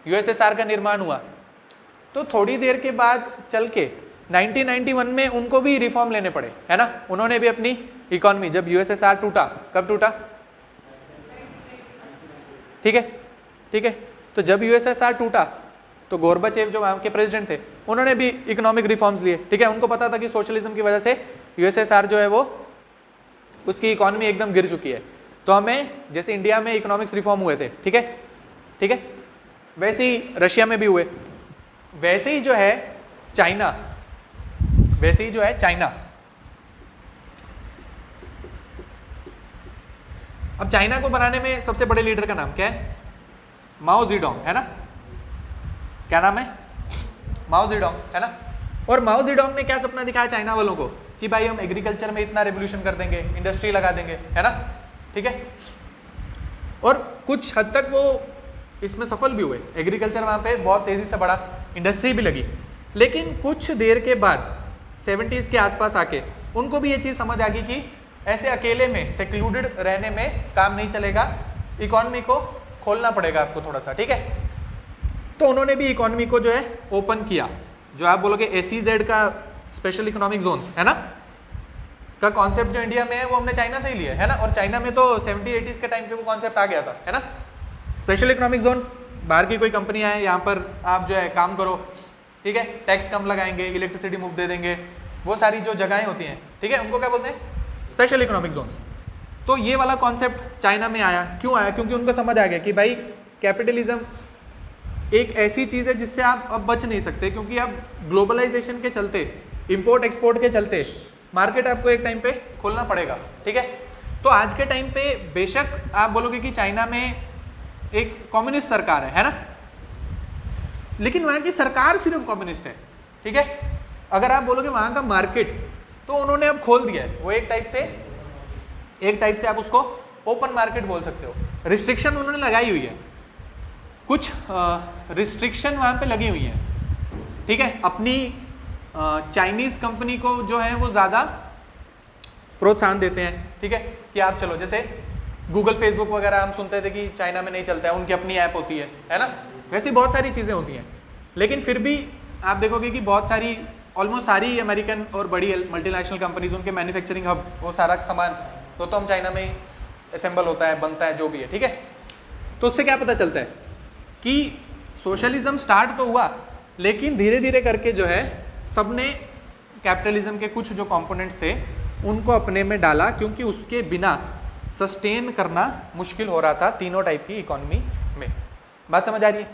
यूएसएसआर का निर्माण हुआ, तो थोड़ी देर के बाद चल के 1991 में उनको भी रिफॉर्म लेने पड़े, है ना, उन्होंने भी अपनी इकोनॉमी, जब यूएसएसआर टूटा, कब टूटा, ठीक है, ठीक है, तो जब यूएसएसआर टूटा तो गोरबाचेव जो वहां के प्रेसिडेंट थे उन्होंने भी इकोनॉमिक रिफॉर्म्स लिए, ठीक है, उनको पता था कि सोशलिज्म की वजह से यूएसएसआर जो है वो उसकी इकोनॉमी एकदम गिर चुकी है, तो हमें जैसे इंडिया में इकोनॉमिक्स रिफॉर्म हुए थे, ठीक है, ठीक है, वैसे ही रशिया में भी हुए, वैसे ही जो है चाइना, वैसे ही जो है चाइना, अब चाइना को बनाने में सबसे बड़े लीडर का नाम क्या है, माओ जेडोंग, है ना, क्या नाम है, माओ जेडोंग, है ना। और माओ जेडोंग ने क्या सपना दिखाया चाइना वालों को कि भाई हम एग्रीकल्चर में इतना रेवोल्यूशन कर देंगे, इंडस्ट्री लगा देंगे, है ना, ठीक है, और कुछ हद तक वो इसमें सफल भी हुए, एग्रीकल्चर वहाँ पे बहुत तेजी से बढ़ा, इंडस्ट्री भी लगी, लेकिन कुछ देर के बाद 70s के आसपास आके उनको भी ये चीज़ समझ आ गई कि ऐसे अकेले में सेक्लूडेड रहने में काम नहीं चलेगा, इकोनॉमी को खोलना पड़ेगा आपको थोड़ा सा, ठीक है, तो उन्होंने भी इकोनॉमी को जो है ओपन किया, जो आप बोलोगे SEZ का स्पेशल इकोनॉमिक जोन्स, है ना, का कॉन्सेप्ट जो इंडिया में है वो हमने चाइना से ही लिया है ना, और चाइना में तो 70-80s के टाइम पे वो कॉन्सेप्ट आ गया था, है ना, स्पेशल इकोनॉमिक जोन, बाहर की कोई कंपनी आए यहाँ पर आप जो है काम करो, ठीक है, टैक्स कम लगाएंगे, इलेक्ट्रिसिटी मुफ्त दे देंगे, वो सारी जो जगहें होती हैं, ठीक है, उनको क्या बोलते हैं, स्पेशल इकोनॉमिक जोन्स। तो ये वाला कॉन्सेप्ट चाइना में आया, क्यों आया, क्योंकि उनको समझ आ गया कि भाई कैपिटलिज्म एक ऐसी चीज़ है जिससे आप अब बच नहीं सकते, क्योंकि अब ग्लोबलाइजेशन के चलते, इंपोर्ट एक्सपोर्ट के चलते मार्केट आपको एक टाइम पे खोलना पड़ेगा, ठीक है। तो आज के टाइम पे बेशक आप बोलोगे कि चाइना में एक कम्युनिस्ट सरकार है ना, लेकिन वहाँ की सरकार सिर्फ कम्युनिस्ट है, ठीक है। अगर आप बोलोगे वहाँ का मार्केट तो उन्होंने अब खोल दिया है, वो एक टाइप से आप उसको ओपन मार्केट बोल सकते हो। रिस्ट्रिक्शन उन्होंने लगाई हुई है, कुछ रिस्ट्रिक्शन वहाँ पे लगी हुई है, ठीक है, अपनी चाइनीज़ कंपनी को जो है वो ज़्यादा प्रोत्साहन देते हैं, ठीक है, कि आप चलो, जैसे गूगल फेसबुक वगैरह हम सुनते थे कि चाइना में नहीं चलता है, उनकी अपनी ऐप होती है ना, वैसी बहुत सारी चीज़ें होती हैं, लेकिन फिर भी आप देखोगे कि बहुत सारी, ऑलमोस्ट सारी अमेरिकन और बड़ी मल्टीनेशनल कंपनीज, उनके मैन्युफैक्चरिंग हब, वो सारा सामान तो हम चाइना में ही असेंबल होता है, बनता है, जो भी है, ठीक है। तो उससे क्या पता चलता है कि सोशलिज्म स्टार्ट तो हुआ, लेकिन धीरे धीरे करके जो है सबने कैपिटलिज्म के कुछ जो कंपोनेंट्स थे उनको अपने में डाला, क्योंकि उसके बिना सस्टेन करना मुश्किल हो रहा था तीनों टाइप की इकोनॉमी में। बात समझ आ रही है?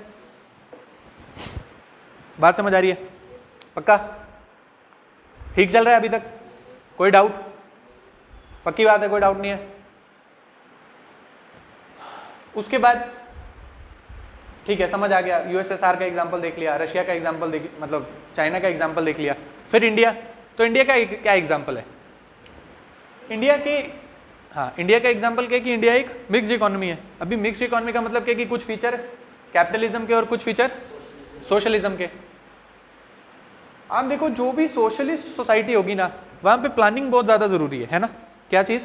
बात समझ आ रही है? पक्का ठीक चल रहा है अभी तक? कोई डाउट? पक्की बात है, कोई डाउट नहीं है? उसके बाद ठीक है, समझ आ गया, यूएसएसआर का एग्जांपल देख लिया, रशिया का एग्जांपल देख, मतलब चाइना का एग्जांपल देख लिया, फिर इंडिया। तो इंडिया का क्या एग्जांपल है? इंडिया के, हाँ, इंडिया का एग्जांपल क्या है कि इंडिया एक मिक्स्ड इकोनॉमी है। अभी मिक्स्ड इकोनॉमी का मतलब क्या है कि कुछ फीचर कैपिटलिज्म के और कुछ फीचर सोशलिज्म के। आप देखो, जो भी सोशलिस्ट सोसाइटी होगी ना, वहाँ पे प्लानिंग बहुत ज़्यादा ज़रूरी है ना। क्या चीज़?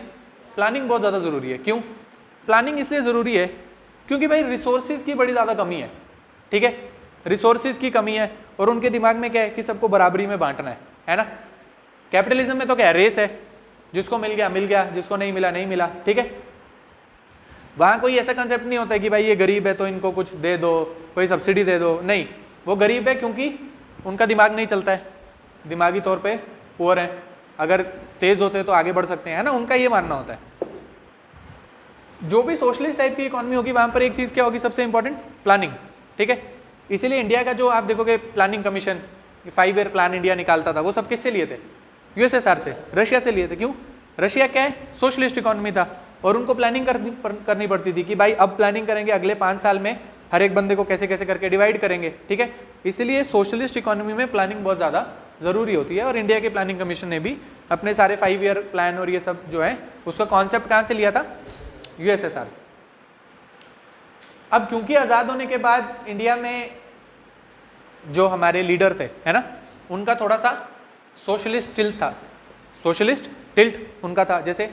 प्लानिंग बहुत ज़्यादा ज़रूरी है। क्यों प्लानिंग इसलिए ज़रूरी है? क्योंकि भाई रिसोर्सेज की बड़ी ज़्यादा कमी है, ठीक है, रिसोर्सेज की कमी है, और उनके दिमाग में क्या है कि सबको बराबरी में बांटना है ना। कैपिटलिज्म में तो क्या है, रेस है, जिसको मिल गया, जिसको नहीं मिला नहीं मिला, ठीक है। वहाँ कोई ऐसा कंसेप्ट नहीं होता है कि भाई ये गरीब है तो इनको कुछ दे दो, कोई सब्सिडी दे दो, नहीं, वो गरीब है क्योंकि उनका दिमाग नहीं चलता है, दिमागी तौर पे पुअर है, अगर तेज होते तो आगे बढ़ सकते हैं, है ना, उनका ये मानना होता है। जो भी सोशलिस्ट टाइप की इकोनॉमी होगी वहाँ पर एक चीज़ क्या होगी सबसे इंपॉर्टेंट? प्लानिंग, ठीक है। इसीलिए इंडिया का जो आप देखोगे planning commission, 5 year plan India निकालता था, वो सब किससे लिए थे? यूएसएसआर से, रशिया से लिए थे। क्यों? रशिया क्या है? सोशलिस्ट इकोनॉमी था और उनको प्लानिंग करनी पड़ती थी कि भाई अब प्लानिंग करेंगे अगले 5 साल में हर एक बंदे को कैसे कैसे करके डिवाइड करेंगे, ठीक है। इसलिए सोशलिस्ट इकोनॉमी में प्लानिंग बहुत ज़्यादा ज़रूरी होती है और इंडिया के प्लानिंग कमीशन ने भी अपने सारे 5 ईयर प्लान और ये सब जो है उसका कॉन्सेप्ट कहाँ से लिया था? यूएसएसआर से। अब क्योंकि आज़ाद होने के बाद इंडिया में जो हमारे लीडर थे, है ना, उनका थोड़ा सा सोशलिस्ट टिल्ट था, सोशलिस्ट टिल्ट उनका था। जैसे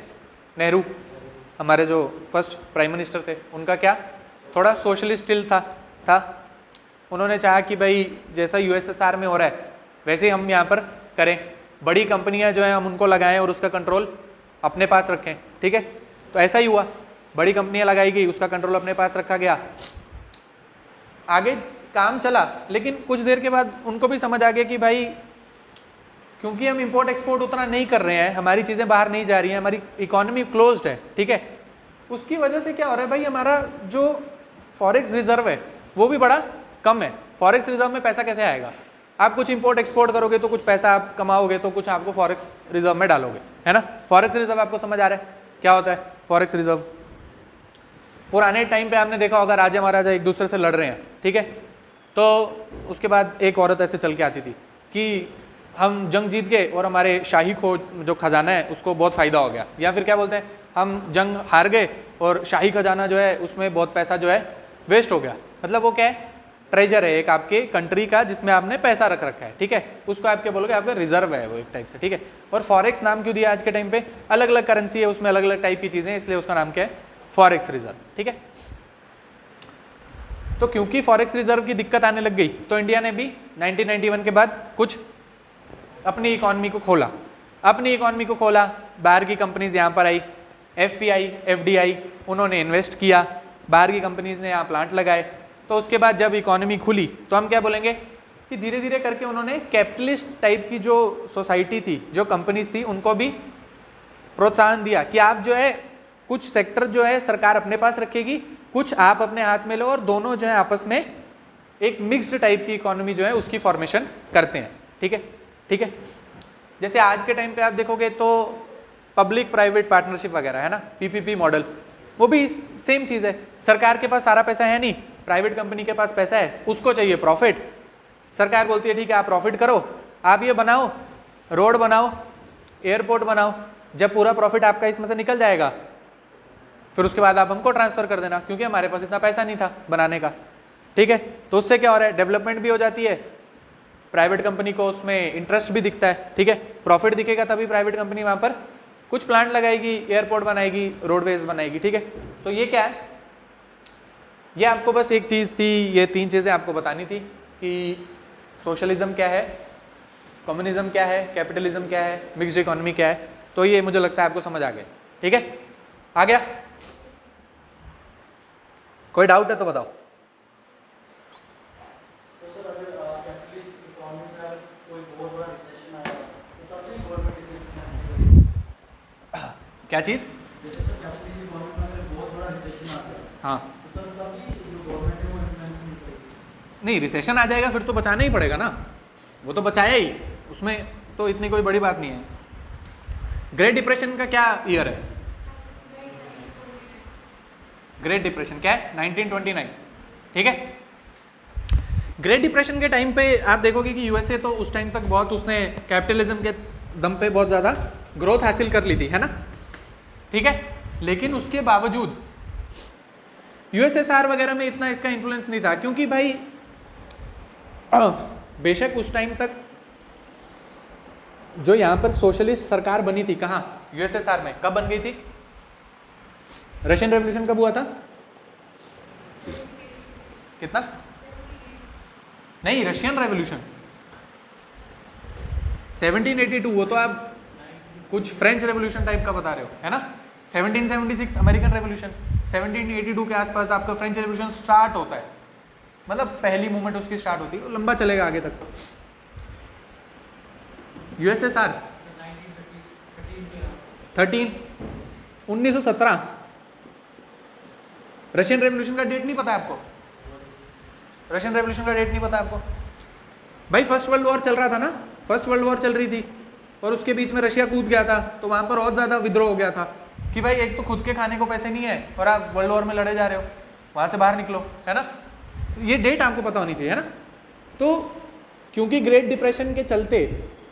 नेहरू हमारे जो फर्स्ट प्राइम मिनिस्टर थे, उनका क्या थोड़ा सोशलिस्ट टिल्ट था। उन्होंने चाहा कि भाई जैसा यूएसएसआर में हो रहा है वैसे ही हम यहाँ पर करें, बड़ी कंपनियाँ जो हैं हम उनको लगाएं और उसका कंट्रोल अपने पास रखें, ठीक है। तो ऐसा ही हुआ, बड़ी कंपनियाँ लगाई गई, उसका कंट्रोल अपने पास रखा गया, आगे काम चला। लेकिन कुछ देर के बाद उनको भी समझ आ गया कि भाई क्योंकि हम इंपोर्ट एक्सपोर्ट उतना नहीं कर रहे हैं, हमारी चीज़ें बाहर नहीं जा रही हैं, हमारी इकोनॉमी क्लोज्ड है, ठीक है, उसकी वजह से क्या हो रहा है भाई, हमारा जो फॉरेक्स रिजर्व है वो भी बड़ा कम है। फॉरेक्स रिजर्व में पैसा कैसे आएगा? आप कुछ इंपोर्ट एक्सपोर्ट करोगे तो कुछ पैसा आप कमाओगे तो कुछ आपको फॉरेक्स रिजर्व में डालोगे, है ना। फॉरेक्स रिजर्व आपको समझ आ रहा है क्या होता है? फॉरेक्स रिजर्व पुराने टाइम पे आपने देखा होगा, राजा महाराजा एक दूसरे से लड़ रहे हैं, ठीक है, तो उसके बाद एक औरत ऐसे चल के आती थी कि हम जंग जीत गए और हमारे शाही को जो खजाना है उसको बहुत फ़ायदा हो गया, या फिर क्या बोलते हैं, हम जंग हार गए और शाही खजाना जो है उसमें बहुत पैसा जो है वेस्ट हो गया। मतलब वो क्या है? ट्रेजर है एक आपके कंट्री का जिसमें आपने पैसा रख रखा है, ठीक है, उसको आप क्या बोलोगे? आपका रिजर्व है वो एक टाइप से, ठीक है। और फॉरेक्स नाम क्यों दिया आज के टाइम पे? अलग अलग करेंसी है, उसमें अलग अलग टाइप की चीज़ें, इसलिए उसका नाम क्या है? फॉरेक्स रिजर्व, ठीक है। तो क्योंकि फॉरेक्स रिजर्व की दिक्कत आने लग गई तो इंडिया ने भी 1991 के बाद कुछ अपनी इकोनॉमी को खोला, बाहर की कंपनीज यहाँ पर आई, एफपीआई, एफडीआई, उन्होंने इन्वेस्ट किया, बाहर की कंपनीज ने यहाँ प्लांट लगाए। तो उसके बाद जब इकोनॉमी खुली तो हम क्या बोलेंगे कि धीरे धीरे करके उन्होंने कैपिटलिस्ट टाइप की जो सोसाइटी थी, जो कंपनीज थी, उनको भी प्रोत्साहन दिया कि आप जो है कुछ सेक्टर जो है सरकार अपने पास रखेगी, कुछ आप अपने हाथ में लो और दोनों जो है आपस में एक मिक्स्ड टाइप की इकोनॉमी जो है उसकी फॉर्मेशन करते हैं, ठीक है, ठीक है। जैसे आज के टाइम पे आप देखोगे तो पब्लिक प्राइवेट पार्टनरशिप वगैरह है ना, पीपीपी मॉडल, वो भी सेम चीज़ है। सरकार के पास सारा पैसा है नहीं, प्राइवेट कंपनी के पास पैसा है, उसको चाहिए प्रॉफिट। सरकार बोलती है ठीक है आप प्रॉफिट करो, आप ये बनाओ, रोड बनाओ, एयरपोर्ट बनाओ, जब पूरा प्रॉफिट आपका इसमें से निकल जाएगा फिर उसके बाद आप हमको ट्रांसफर कर देना, क्योंकि हमारे पास इतना पैसा नहीं था बनाने का, ठीक है। तो उससे क्या हो रहा है? डेवलपमेंट भी हो जाती है, प्राइवेट कंपनी को उसमें इंटरेस्ट भी दिखता है, ठीक है, प्रॉफिट दिखेगा तभी प्राइवेट कंपनी वहाँ पर कुछ प्लांट लगाएगी, एयरपोर्ट बनाएगी, रोडवेज बनाएगी, ठीक है। तो ये क्या है? ये आपको बस एक चीज़ थी, ये 3 चीज़ें आपको बतानी थी कि सोशलिज्म क्या है, कम्युनिज्म क्या है, कैपिटलिज्म क्या है, मिक्स्ड इकोनॉमी क्या है। तो ये मुझे लगता है आपको समझ आ गया, ठीक है, आ गया? कोई डाउट है तो बताओ। तो सर अगर कैपिटलिस्ट इकोनॉमी में कोई बहुत बड़ा रिसेशन आएगा तो तब भी गवर्नमेंट इन्फ्लुएंस करेगी? क्या चीज़? जैसे सर कैपिटलिस्ट इकोनॉमी में अगर बहुत बड़ा रिसेशन आता है, हाँ, तो सर तब भी जो गवर्नमेंट है वो इन्फ्लुएंस नहीं करेगी? नहीं, रिसेशन आ जाएगा फिर तो बचाना ही पड़ेगा ना, वो तो बचाया ही, उसमें तो इतनी कोई बड़ी बात नहीं है। ग्रेट डिप्रेशन का क्या ईयर है? ग्रेट डिप्रेशन क्या है? 1929, ठीक है। ग्रेट डिप्रेशन के टाइम पे आप देखोगे कि यूएसए तो उस टाइम तक बहुत उसने कैपिटलिज्म के दम पे बहुत ज़्यादा ग्रोथ हासिल कर ली थी, है ना, ठीक है। लेकिन उसके बावजूद यूएसएसआर वगैरह में इतना इसका इन्फ्लुएंस नहीं था, क्योंकि भाई बेशक उस टाइम तक जो यहाँ पर सोशलिस्ट सरकार बनी थी, कहाँ? यूएसएसआर में। कब बन गई थी? रशियन रेवोल्यूशन कब हुआ था? कितना? नहीं, रशियन रेवोल्यूशन 1782, वो तो आप कुछ फ्रेंच रेवोल्यूशन टाइप का बता रहे हो, है ना। 1776 अमेरिकन रेवोल्यूशन, 1782 के आसपास आपका फ्रेंच रेवोल्यूशन स्टार्ट होता है, मतलब पहली मूवमेंट उसकी स्टार्ट होती है, वो लंबा चलेगा आगे तक। यूएसएसआर 1917। रशियन रेवोल्यूशन का डेट नहीं पता है आपको? रशियन रेवोल्यूशन का डेट नहीं पता आपको? भाई फर्स्ट वर्ल्ड वॉर चल रहा था ना, फर्स्ट वर्ल्ड वॉर चल रही थी और उसके बीच में रशिया कूद गया था, तो वहाँ पर और ज़्यादा विद्रोह हो गया था कि भाई एक तो खुद के खाने को पैसे नहीं है और आप वर्ल्ड वॉर में लड़े जा रहे हो, वहाँ से बाहर निकलो, है ना। ये डेट आपको पता होनी चाहिए, है ना। तो क्योंकि ग्रेट डिप्रेशन के चलते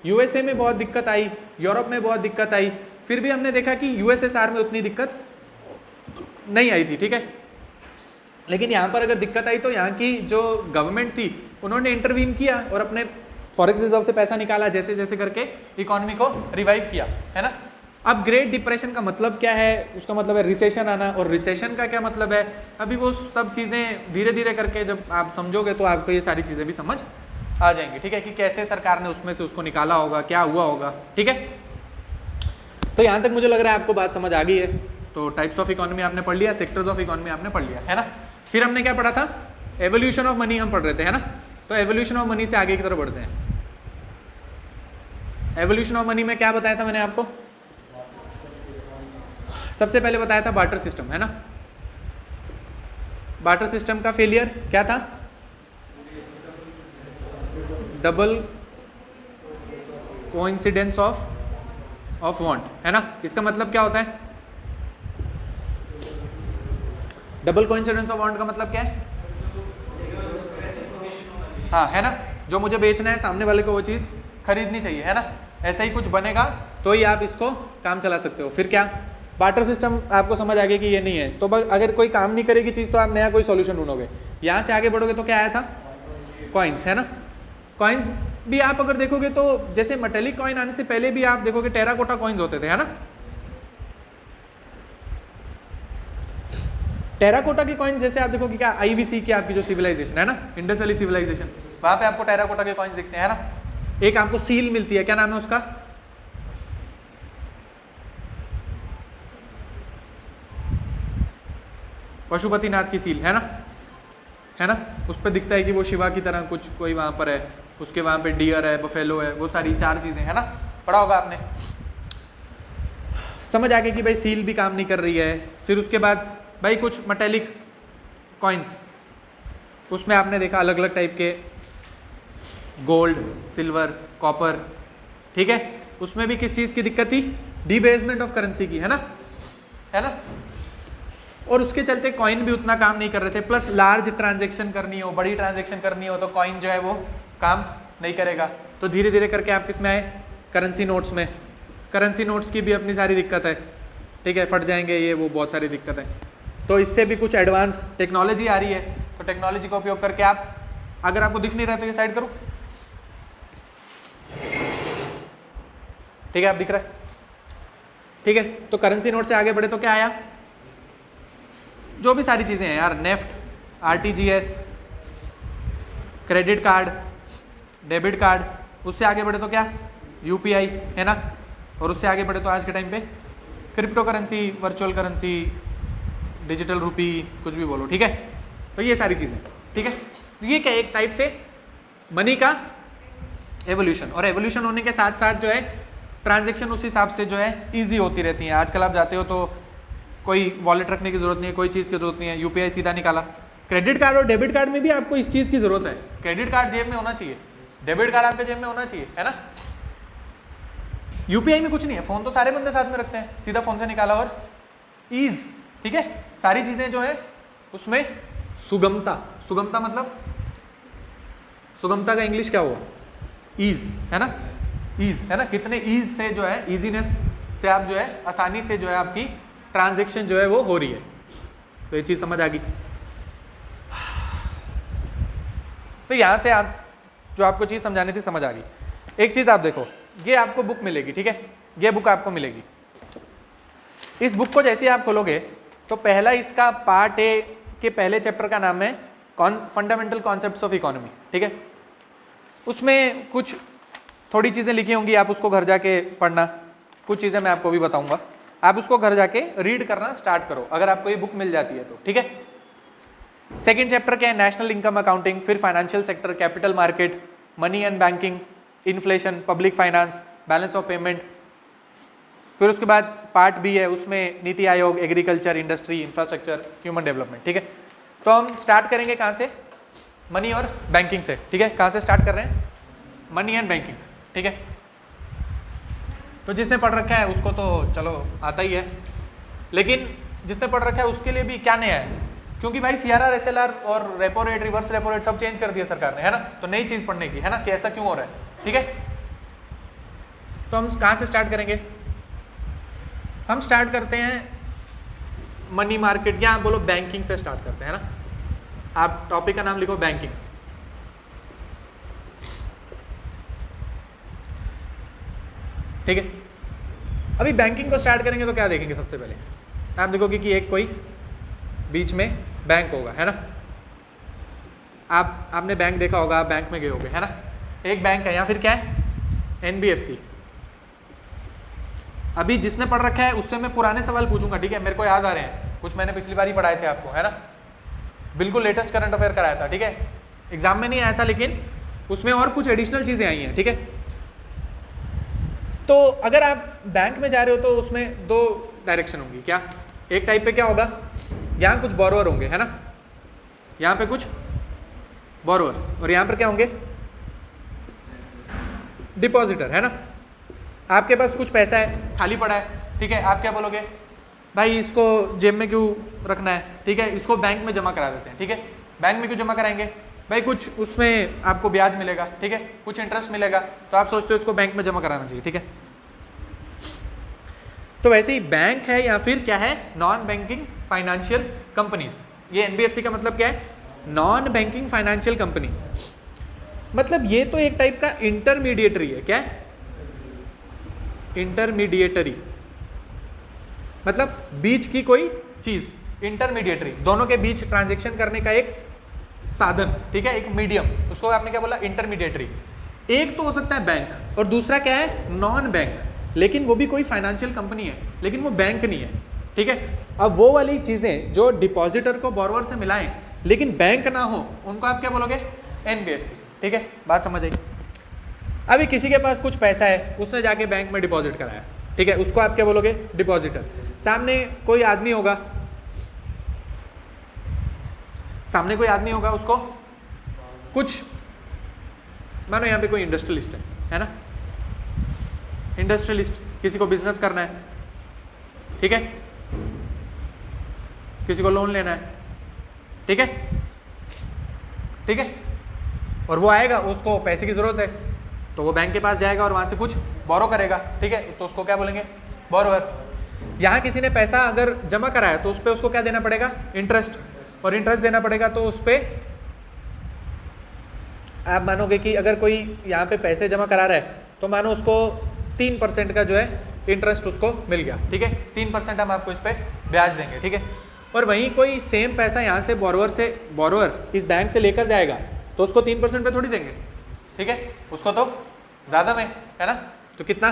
यूएसए में बहुत दिक्कत आई, यूरोप में बहुत दिक्कत आई, फिर भी हमने देखा कि यूएसएसआर में उतनी दिक्कत नहीं आई थी, ठीक है। लेकिन यहाँ पर अगर दिक्कत आई तो यहाँ की जो गवर्नमेंट थी उन्होंने इंटरवीन किया और अपने फॉरेक्स रिजर्व से पैसा निकाला, जैसे जैसे करके इकोनॉमी को रिवाइव किया, है ना। अब ग्रेट डिप्रेशन का मतलब क्या है, उसका मतलब है रिसेशन आना, और रिसेशन का क्या मतलब है, अभी वो सब चीज़ें धीरे धीरे करके जब आप समझोगे तो आपको ये सारी चीज़ें भी समझ आ जाएंगी, ठीक है, कि कैसे सरकार ने उसमें से उसको निकाला होगा, क्या हुआ होगा, ठीक है। तो यहाँ तक मुझे लग रहा है आपको बात समझ आ गई है। तो टाइप्स ऑफ इकोनॉमी आपने पढ़ लिया, सेक्टर्स ऑफ इकोनॉमी आपने पढ़ लिया, है ना। फिर हमने क्या पढ़ा था, एवोल्यूशन ऑफ मनी हम पढ़ रहे थे, है ना। तो एवोल्यूशन ऑफ मनी से आगे की तरफ बढ़ते हैं। एवोल्यूशन ऑफ मनी में क्या बताया था मैंने आपको, सबसे पहले बताया था बार्टर सिस्टम, है ना। बार्टर सिस्टम का फेलियर क्या था, डबल कोइंसिडेंस ऑफ वांट, है ना। इसका मतलब क्या होता है, डबल कोइंसिडेंस ऑफ वांट का मतलब क्या है, हाँ, है ना, जो मुझे बेचना है सामने वाले को वो चीज़ खरीदनी चाहिए, है ना। ऐसा ही कुछ बनेगा तो ही आप इसको काम चला सकते हो। फिर क्या, बार्टर सिस्टम आपको समझ आ गया कि ये नहीं है, तो अगर कोई काम नहीं करेगी चीज़ तो आप नया कोई सॉल्यूशन ढूंढोगे। यहाँ से आगे बढ़ोगे तो क्या आया था, कॉइन्स, है ना। कॉइन्स भी आप अगर देखोगे तो जैसे मेटेलिक कॉइन आने से पहले भी आप देखोगे टेराकोटा कॉइन्स होते थे, है ना। टेराकोटा के कॉइन्स जैसे आप देखोगे क्या, आईवीसी की आपकी जो सिविलाइजेशन है ना, इंडस वैली सिविलाइजेशन, वहाँ पे आपको टेराकोटा के कॉइन्स दिखते हैं, है ना। एक आपको सील मिलती है, क्या नाम है उसका, पशुपतिनाथ की सील, है ना, है ना। उस पर दिखता है कि वो शिवा की तरह कुछ कोई वहाँ पर है, उसके वहाँ पे डियर है, बफेलो है, वो सारी 4 चीज़ें, है ना, पढ़ा होगा आपने। समझ आ गया कि भाई सील भी काम नहीं कर रही है। फिर उसके बाद भाई कुछ मेटेलिक कॉइन्स, उसमें आपने देखा अलग अलग टाइप के, गोल्ड, सिल्वर, कॉपर, ठीक है। उसमें भी किस चीज़ की दिक्कत थी, डिबेसमेंट ऑफ करेंसी की, है ना, है ना। और उसके चलते कॉइन भी उतना काम नहीं कर रहे थे। प्लस लार्ज ट्रांजेक्शन करनी हो, बड़ी ट्रांजेक्शन करनी हो तो कॉइन जो है वो काम नहीं करेगा। तो धीरे धीरे करके आप किस में आए, करेंसी नोट्स में। करेंसी नोट्स की भी अपनी सारी दिक्कत है, ठीक है, फट जाएंगे ये वो, बहुत सारी दिक्कत है। तो इससे भी कुछ एडवांस टेक्नोलॉजी आ रही है, तो टेक्नोलॉजी का उपयोग करके आप, अगर आपको दिख नहीं रहा है तो ये साइड करो, ठीक है, आप दिख रहा है, ठीक है। तो करेंसी नोट से आगे बढ़े तो क्या आया, जो भी सारी चीज़ें हैं यार, NEFT, RTGS, credit card, debit card. उससे आगे बढ़े तो क्या, यूपीआई, है ना। और उससे आगे बढ़े तो आज के टाइम पे crypto currency, virtual currency, digital रूपी, कुछ भी बोलो, ठीक है। तो ये सारी चीज़ें, ठीक है। ये क्या, एक टाइप से मनी का एवोल्यूशन। और एवोल्यूशन होने के साथ साथ जो है ट्रांजेक्शन उस हिसाब से जो है ईजी होती रहती है। आजकल आप जाते हो तो कोई वॉलेट रखने की जरूरत नहीं है, कोई चीज़ की जरूरत नहीं है, यूपीआई सीधा निकाला। क्रेडिट कार्ड और डेबिट कार्ड में भी आपको इस चीज़ की जरूरत है, क्रेडिट कार्ड जेब में होना चाहिए, डेबिट कार्ड आपके जेब में होना चाहिए, है ना। यूपीआई में कुछ नहीं है, फोन तो सारे बंदे साथ में रखते हैं, सीधा फोन से निकाला और ईज, ठीक है। सारी चीजें जो है उसमें सुगमता, सुगमता मतलब, सुगमता का इंग्लिश क्या हुआ, ईज, है ना, ईज, है ना। कितने ईज से जो है, इजीनेस से आप जो है आसानी से जो है आपकी ट्रांजैक्शन जो है वो हो रही है। तो ये चीज समझ आ गई। तो यहां से आप जो आपको चीज समझानी थी समझ आ गई। एक चीज आप देखो, ये आपको बुक मिलेगी, ठीक है, ये बुक आपको मिलेगी। इस बुक को जैसे आप खोलोगे तो पहला इसका पार्ट ए के पहले चैप्टर का नाम है फंडामेंटल कॉन्सेप्ट्स ऑफ इकोनॉमी, ठीक है। उसमें कुछ थोड़ी चीज़ें लिखी होंगी, आप उसको घर जाके पढ़ना। कुछ चीज़ें मैं आपको भी बताऊंगा, आप उसको घर जाके रीड करना स्टार्ट करो अगर आपको ये बुक मिल जाती है तो, ठीक है। सेकेंड चैप्टर क्या है, नेशनल इनकम अकाउंटिंग, फिर financial sector, capital market, money and banking, inflation, public finance, balance of payment. फिर उसके बाद पार्ट बी है, उसमें NITI Aayog, agriculture, industry, infrastructure, human development, ठीक है। तो हम स्टार्ट करेंगे कहाँ से, मनी और बैंकिंग से, ठीक है। कहाँ से स्टार्ट कर रहे हैं, मनी एंड बैंकिंग, ठीक है। तो जिसने पढ़ रखा है उसको तो चलो आता ही है, लेकिन जिसने पढ़ रखा है उसके लिए भी क्या नया है, क्योंकि भाई CRR SLR और repo rate, reverse repo rate सब चेंज कर दिया सरकार ने, है ना। तो नई चीज पढ़ने की है ना कि ऐसा क्यों हो रहा है, ठीक है। तो हम कहाँ से स्टार्ट करेंगे? हम स्टार्ट करते हैं मनी मार्केट या बोलो बैंकिंग से स्टार्ट करते हैं ना। आप टॉपिक का नाम लिखो बैंकिंग। ठीक है, अभी बैंकिंग को स्टार्ट करेंगे तो क्या देखेंगे? सबसे पहले आप देखोगे कि एक कोई बीच में बैंक होगा, है ना। आपने बैंक देखा होगा, आप बैंक में गए होगे, है ना। एक बैंक है, या फिर क्या है, NBFC। अभी जिसने पढ़ रखा है उससे मैं पुराने सवाल पूछूंगा, ठीक है। मेरे को याद आ रहे हैं, कुछ मैंने पिछली बार ही पढ़ाए थे आपको, है ना। बिल्कुल लेटेस्ट करंट अफेयर कराया था, ठीक है। एग्जाम में नहीं आया था, लेकिन उसमें और कुछ एडिशनल चीज़ें आई हैं, ठीक है। तो अगर आप बैंक में जा रहे हो तो उसमें दो डायरेक्शन होंगी, क्या? एक टाइप पे क्या होगा, यहाँ कुछ बोरोवर होंगे, है ना, यहाँ पे कुछ बोरोवर्स, और यहाँ पर क्या होंगे, डिपॉजिटर, है ना। आपके पास कुछ पैसा है, खाली पड़ा है, ठीक है। आप क्या बोलोगे, भाई इसको जेब में क्यों रखना है, ठीक है, इसको बैंक में जमा करा देते हैं, ठीक है। बैंक में क्यों जमा कराएंगे भाई? कुछ उसमें आपको ब्याज मिलेगा, ठीक है, कुछ इंटरेस्ट मिलेगा, तो आप सोचते हो इसको बैंक में जमा कराना चाहिए, ठीक है। तो वैसे ही बैंक है या फिर क्या है, नॉन बैंकिंग फाइनेंशियल कंपनीज। ये NBFC का मतलब क्या है, नॉन बैंकिंग फाइनेंशियल कंपनी। मतलब ये तो एक टाइप का इंटरमीडिएटरी है, क्या है, इंटरमीडिएटरी, मतलब बीच की कोई चीज, इंटरमीडिएटरी, दोनों के बीच ट्रांजैक्शन करने का एक साधन, ठीक है, एक मीडियम, उसको आपने क्या बोला, इंटरमीडिएटरी। एक तो हो सकता है बैंक, और दूसरा क्या है, नॉन बैंक, लेकिन वो भी कोई फाइनेंशियल कंपनी है, लेकिन वो बैंक नहीं है, ठीक है। अब वो वाली चीजें जो डिपॉजिटर को बोरोवर से मिलाएं लेकिन बैंक ना हो, उनको आप क्या बोलोगे, NBFC, ठीक है। बात समझ आई? अभी किसी के पास कुछ पैसा है, उसने जाके बैंक में डिपॉजिट कराया, ठीक है, उसको आप क्या बोलोगे, डिपॉजिटर। सामने कोई आदमी होगा, सामने कोई आदमी होगा, उसको कुछ, मानो यहाँ पे कोई इंडस्ट्रियलिस्ट है ना, इंडस्ट्रियलिस्ट, किसी को बिजनेस करना है, ठीक है, किसी को लोन लेना है, ठीक है, ठीक है, और वो आएगा, उसको पैसे की जरूरत है, तो वो बैंक के पास जाएगा और वहां से कुछ बोरो करेगा, ठीक है, तो उसको क्या बोलेंगे, बोरोवर। यहाँ किसी ने पैसा अगर जमा कराया तो उस पर उसको क्या देना पड़ेगा, इंटरेस्ट, और इंटरेस्ट देना पड़ेगा, तो उस पर आप मानोगे कि अगर कोई यहाँ पे पैसे जमा करा रहा है तो मानो उसको 3% का जो है इंटरेस्ट उसको मिल गया, ठीक है, 3% हम आपको इस पर ब्याज देंगे, ठीक है। और वहीं कोई सेम पैसा यहाँ से बोरोवर इस बैंक से लेकर जाएगा तो उसको 3% पे थोड़ी देंगे, ठीक है, उसको तो ज़्यादा में, है ना। तो कितना,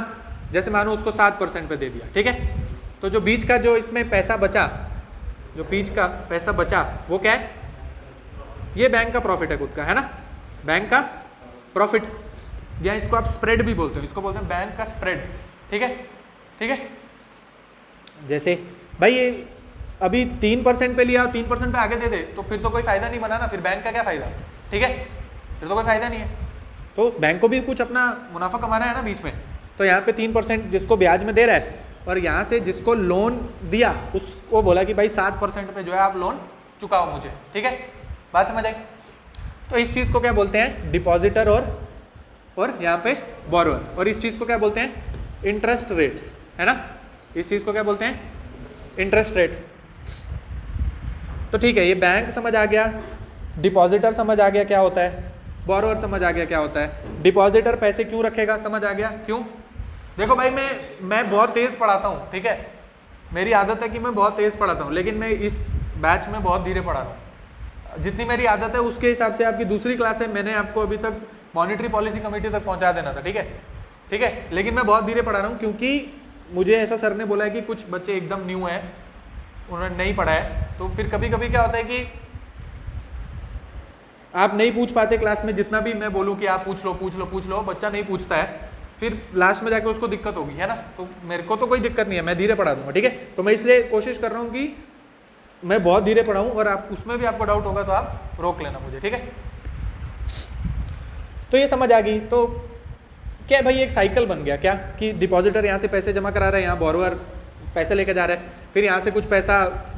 जैसे मानो उसको 7% पे दे दिया, ठीक है। तो जो बीच का जो इसमें पैसा बचा, जो बीच का पैसा बचा वो क्या है, ये बैंक का प्रॉफिट है खुद का, है ना, बैंक का प्रॉफिट, या इसको आप स्प्रेड भी बोलते हो, इसको बोलते हैं बैंक का स्प्रेड, ठीक है, ठीक है। जैसे भाई ये अभी 3% पे लिया और 3% पे आगे दे दे तो फिर तो कोई फायदा नहीं बना ना, फिर बैंक का क्या फायदा, ठीक है, फिर तो कोई फायदा नहीं है। तो बैंक को भी कुछ अपना मुनाफा कमाना है ना बीच में, तो यहाँ पे 3% जिसको ब्याज में दे रहा है, और यहाँ से जिसको लोन दिया उसको बोला कि भाई 7% पे जो है आप लोन चुकाओ मुझे, ठीक है। बात समझ आई? तो इस चीज़ को क्या बोलते हैं, डिपॉजिटर और यहाँ पे बोरोवर, और इस चीज़ को क्या बोलते हैं, इंटरेस्ट रेट्स, है ना। इस चीज़ को क्या बोलते हैं, इंटरेस्ट रेट। तो ठीक है, ये बैंक समझ आ गया, डिपॉजिटर समझ आ गया क्या होता है, बोरोवर समझ आ गया क्या होता है। डिपॉजिटर पैसे क्यों रखेगा, समझ आ गया क्यों। देखो भाई मैं बहुत तेज़ पढ़ाता हूँ, ठीक है, मेरी आदत है कि मैं बहुत तेज़ पढ़ाता हूँ, लेकिन मैं इस बैच में बहुत धीरे पढ़ा रहा हूँ। जितनी मेरी आदत है उसके हिसाब से आपकी दूसरी क्लास है, मैंने आपको अभी तक मॉनिटरी पॉलिसी कमेटी तक पहुँचा देना था, ठीक है, ठीक है, लेकिन मैं बहुत धीरे पढ़ा रहा हूँ क्योंकि मुझे ऐसा सर ने बोला है कि कुछ बच्चे एकदम न्यू हैं, उन्होंने नहीं पढ़ा है, तो फिर कभी कभी क्या होता है कि आप नहीं पूछ पाते क्लास में, जितना भी मैं बोलूँ कि आप पूछ लो, बच्चा नहीं पूछता है, फिर लास्ट में जाके उसको दिक्कत होगी, है ना। तो मेरे को तो कोई दिक्कत नहीं है, मैं धीरे पढ़ा दूंगा, ठीक है। तो मैं इसलिए कोशिश कर रहा हूँ कि मैं बहुत धीरे पढ़ाऊँ, और आप उसमें भी आपको डाउट होगा तो आप रोक लेना मुझे, ठीक है। तो ये समझ आ गई। तो क्या भाई एक साइकिल बन गया क्या कि डिपॉजिटर यहाँ से पैसे जमा करा रहा है, यहाँ बोरोवर पैसे लेके जा रहा है, फिर यहाँ से कुछ पैसा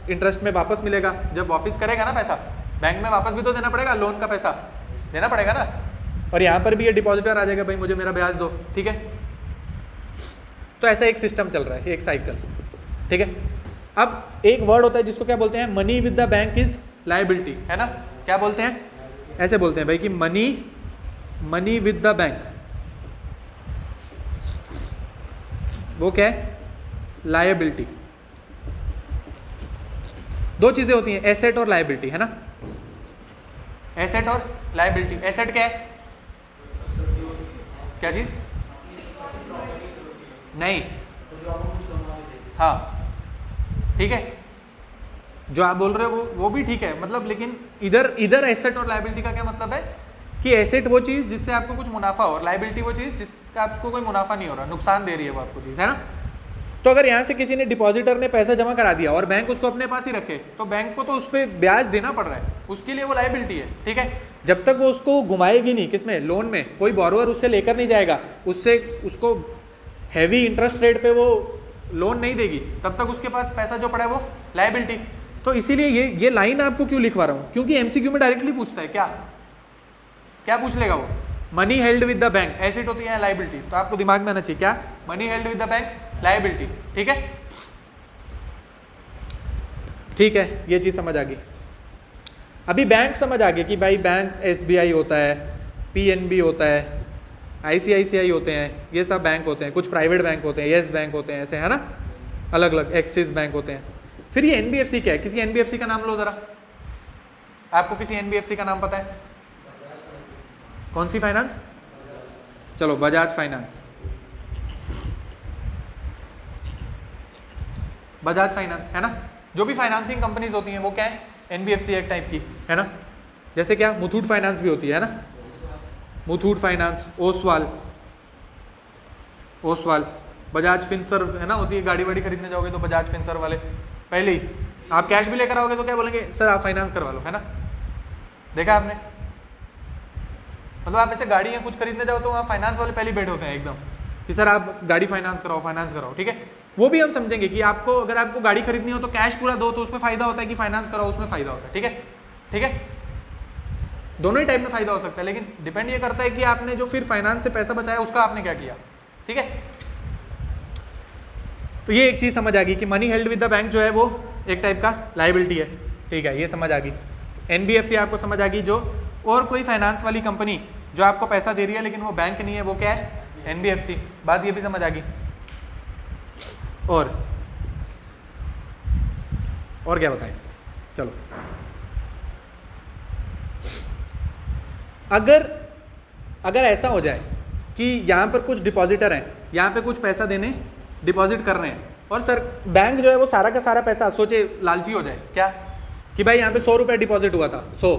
इंटरेस्ट में वापस मिलेगा, जब वापस करेगा ना पैसा बैंक में वापस भी तो देना पड़ेगा, लोन का पैसा देना पड़ेगा ना, और यहाँ पर भी ये डिपॉजिटर आ जाएगा भाई मुझे मेरा ब्याज दो, ठीक है। तो ऐसा एक सिस्टम चल रहा है, एक साइकिल, ठीक है। अब एक वर्ड होता है जिसको क्या बोलते हैं, money with the bank is liability, है ना। क्या बोलते हैं, ऐसे बोलते हैं भाई कि मनी विद द बैंक, वो क्या है, लायबिलिटी। दो चीजें होती हैं, एसेट और लायबिलिटी, है ना। एसेट और लायबिलिटी। एसेट क्या है, क्या चीज, नहीं, हाँ ठीक है, जो आप बोल रहे हो वो भी ठीक है, मतलब लेकिन इधर एसेट और लायबिलिटी का क्या मतलब है कि एसेट वो चीज जिससे आपको कुछ मुनाफा हो, और लायबिलिटी वो चीज जिसका आपको कोई मुनाफा नहीं हो रहा, नुकसान दे रही है वो आपको चीज, है ना। तो अगर यहाँ से किसी ने डिपॉजिटर ने पैसा जमा करा दिया और बैंक उसको अपने पास ही रखे, तो बैंक को तो उस पर ब्याज देना पड़ रहा है, उसके लिए वो लायबिलिटी है, ठीक है। जब तक वो उसको घुमाएगी नहीं, किसमें, लोन में, कोई बोरोवर उससे लेकर नहीं जाएगा, उसको हैवी इंटरेस्ट रेट पे वो लोन नहीं देगी, तब तक उसके पास पैसा जो पड़ा है वो लायबिलिटी। तो इसीलिए ये लाइन आपको क्यों लिखवा रहा हूँ, क्योंकि एमसीक्यू में डायरेक्टली पूछता है, क्या पूछ लेगा वो, money held with the bank, asset होती है लायबिलिटी, तो आपको दिमाग में आना चाहिए क्या, money held with the bank, liability, ठीक है। ठीक है, ये चीज समझ आ गई। अभी बैंक समझ आ गई कि भाई बैंक एसबीआई होता है, पीएनबी होता है, आईसीआईसीआई होते हैं, ये सब बैंक होते हैं, कुछ प्राइवेट बैंक होते हैं, येस बैंक होते हैं, ऐसे, है ना, अलग अलग, एक्सिस बैंक होते हैं। फिर ये एनबीएफसी क्या है, किसी एनबीएफसी का नाम लो जरा, आपको किसी एनबीएफसी का नाम पता है, कौन सी फाइनेंस, चलो बजाज फाइनेंस, बजाज फाइनेंस, है ना। जो भी फाइनेंसिंग कंपनीज होती हैं वो क्या है, एनबीएफसी एक टाइप की, है ना। जैसे क्या, मुथूट फाइनेंस भी होती है ना, मुथूट फाइनेंस, ओसवाल, बजाज फिनसर्व, है ना, होती है, गाड़ी वाड़ी खरीदने जाओगे तो बजाज फिनसर्व वाले, पहले ही आप कैश भी लेकर आओगे तो क्या बोलेंगे, सर आप फाइनेंस करवा लो, है ना, देखा आपने। मतलब आप ऐसे गाड़ी या कुछ खरीदने जाओ तो वहाँ फाइनेंस वाले पहले बैठे होते हैं एकदम कि सर आप गाड़ी फाइनेंस कराओ, ठीक है। वो भी हम समझेंगे कि आपको अगर आपको गाड़ी खरीदनी हो तो कैश पूरा दो तो उसमें फायदा होता है कि फाइनेंस कराओ उसमें फायदा होता है, ठीक है। दोनों ही टाइप में फायदा हो सकता है, लेकिन डिपेंड ये करता है कि आपने जो फिर फाइनेंस से पैसा बचाया उसका आपने क्या किया, ठीक है। तो ये एक चीज समझ आ गई कि money held with the bank जो है वो एक टाइप का लायबिलिटी है, ठीक है, ये समझ आ गई। एनबीएफसी आपको समझ आ गई, जो और कोई फाइनेंस वाली कंपनी जो आपको पैसा दे रही है लेकिन वो बैंक नहीं है, वो क्या है, एनबीएफसी। बात ये भी समझ आ गई। और क्या बताएं, चलो। अगर ऐसा हो जाए कि यहाँ पर कुछ डिपॉजिटर हैं, यहाँ पे कुछ पैसा देने डिपॉजिट कर रहे हैं, और सर बैंक जो है वो सारा का सारा पैसा, सोचे लालची हो जाए क्या कि भाई यहाँ पे 100 रुपये डिपॉजिट हुआ था, 100,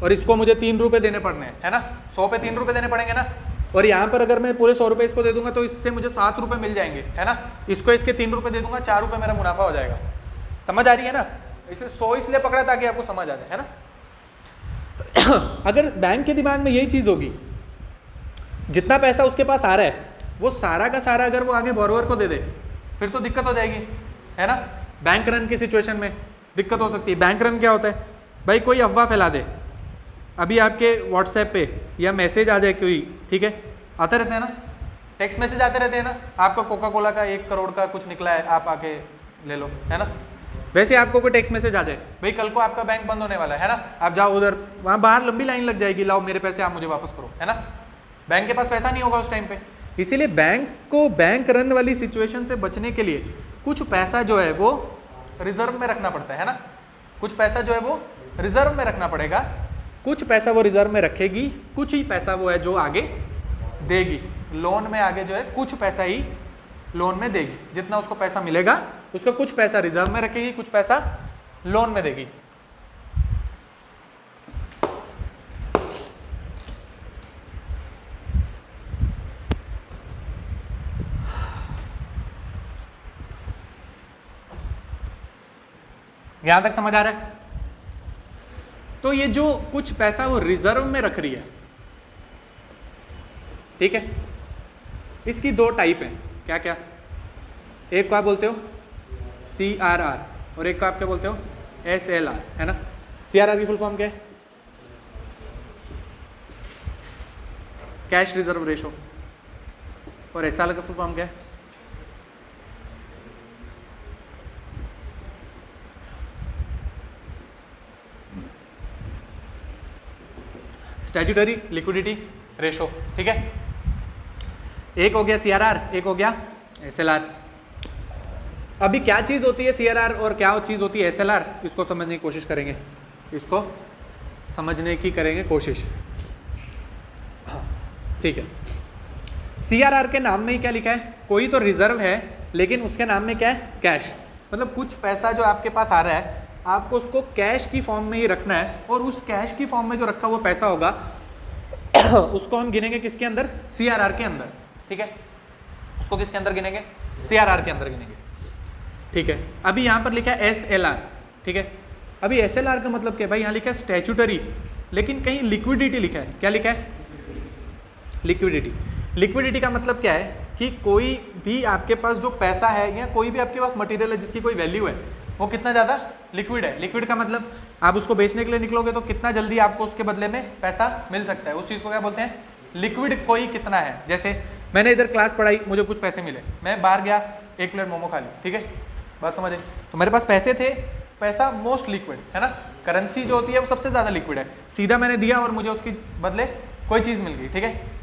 और इसको मुझे 3 रुपये देने पड़ने हैं, है ना, 100 पे 3 रुपये देने पड़ेंगे ना, और यहाँ पर अगर मैं पूरे 100 रुपये इसको दे दूंगा तो इससे मुझे 7 रुपये मिल जाएंगे, है ना, इसको इसके 3 रुपये दे दूंगा, 4 रुपये मेरा मुनाफा हो जाएगा। समझ आ रही है ना, इसे 100 इसलिए पकड़ा ताकि आपको समझ आ जाए, है ना। अगर बैंक के दिमाग में यही चीज होगी, जितना पैसा उसके पास आ रहा है वो सारा का सारा अगर वो आगे बोरोवर को दे दे फिर तो दिक्कत हो जाएगी, है ना। बैंक रन की सिचुएशन में दिक्कत हो सकती है। बैंक रन क्या होता है, भाई कोई अफवाह फैला दे, अभी आपके व्हाट्सएप पे या मैसेज आ जाए कोई, ठीक है, आते रहते हैं ना, टेक्स्ट मैसेज आते रहते हैं ना, आपका कोका कोला का 1 करोड़ का कुछ निकला है, आप आके ले लो, है ना। वैसे आपको कोई टेक्स्ट मैसेज आ जाए, भाई कल को आपका बैंक बंद होने वाला है ना, आप जाओ उधर, वहाँ बाहर लंबी लाइन लग जाएगी, लाओ मेरे पैसे आप मुझे वापस करो, है ना। बैंक के पास पैसा नहीं होगा उस टाइम पे, इसीलिए बैंक को बैंक रन वाली सिचुएशन से बचने के लिए कुछ पैसा जो है वो रिजर्व में रखना पड़ता है ना, कुछ पैसा जो है वो रिजर्व में रखना पड़ेगा, कुछ पैसा वो रिजर्व में रखेगी, कुछ ही पैसा वो है जो आगे देगी लोन में, आगे जो है कुछ पैसा ही लोन में देगी, जितना उसको पैसा मिलेगा उसका कुछ पैसा रिजर्व में रखेगी, कुछ पैसा लोन में देगी। यहां तक समझ आ रहा है। तो ये जो कुछ पैसा वो रिजर्व में रख रही है, ठीक है। इसकी दो टाइप हैं, क्या क्या, एक को आप बोलते हो CRR और एक को आप क्या बोलते हो SLR, है ना। CRR की फुल फॉर्म क्या है? Cash reserve ratio. और SLR का फुल फॉर्म क्या है? स्टैट्यूटरी लिक्विडिटी रेशो, ठीक है। एक हो गया CRR, एक हो गया SLR। अभी क्या चीज़ होती है CRR और क्या चीज़ होती है SLR, इसको समझने की कोशिश करेंगे, इसको समझने की करेंगे कोशिश। हाँ ठीक है। CRR के नाम में ही क्या लिखा है, कोई तो रिजर्व है लेकिन उसके नाम में क्या है, कैश। मतलब कुछ पैसा जो आपके पास आ रहा है आपको उसको कैश की फॉर्म में ही रखना है, और उस कैश की फॉर्म में जो रखा हुआ पैसा होगा उसको हम गिनेंगे किसके अंदर, CRR के अंदर, ठीक है। उसको किसके अंदर गिनेंगे, CRR के अंदर गिनेंगे, ठीक है। अभी यहाँ पर लिखा है SLR, ठीक है। अभी SLR का मतलब क्या है भाई, यहाँ लिखा है स्टैट्यूटरी, लेकिन कहीं लिक्विडिटी लिखा है, क्या लिखा है, लिक्विडिटी। लिक्विडिटी का मतलब क्या है कि कोई भी आपके पास जो पैसा है या कोई भी आपके पास मटेरियल है जिसकी कोई वैल्यू है, वो कितना ज़्यादा लिक्विड है। लिक्विड का मतलब आप उसको बेचने के लिए निकलोगे तो कितना जल्दी आपको उसके बदले में पैसा मिल सकता है, उस चीज़ को क्या बोलते हैं, लिक्विड। कोई कितना है, जैसे मैंने इधर क्लास पढ़ाई, मुझे कुछ पैसे मिले, मैं बाहर गया एक प्लेट मोमो खा ली, ठीक है, बात समझे। तो मेरे पास पैसे थे, पैसा मोस्ट लिक्विड है ना। करेंसी जो होती है वो सबसे ज़्यादा लिक्विड है, सीधा मैंने दिया और मुझे उसके बदले कोई चीज़ मिल गई, ठीक है।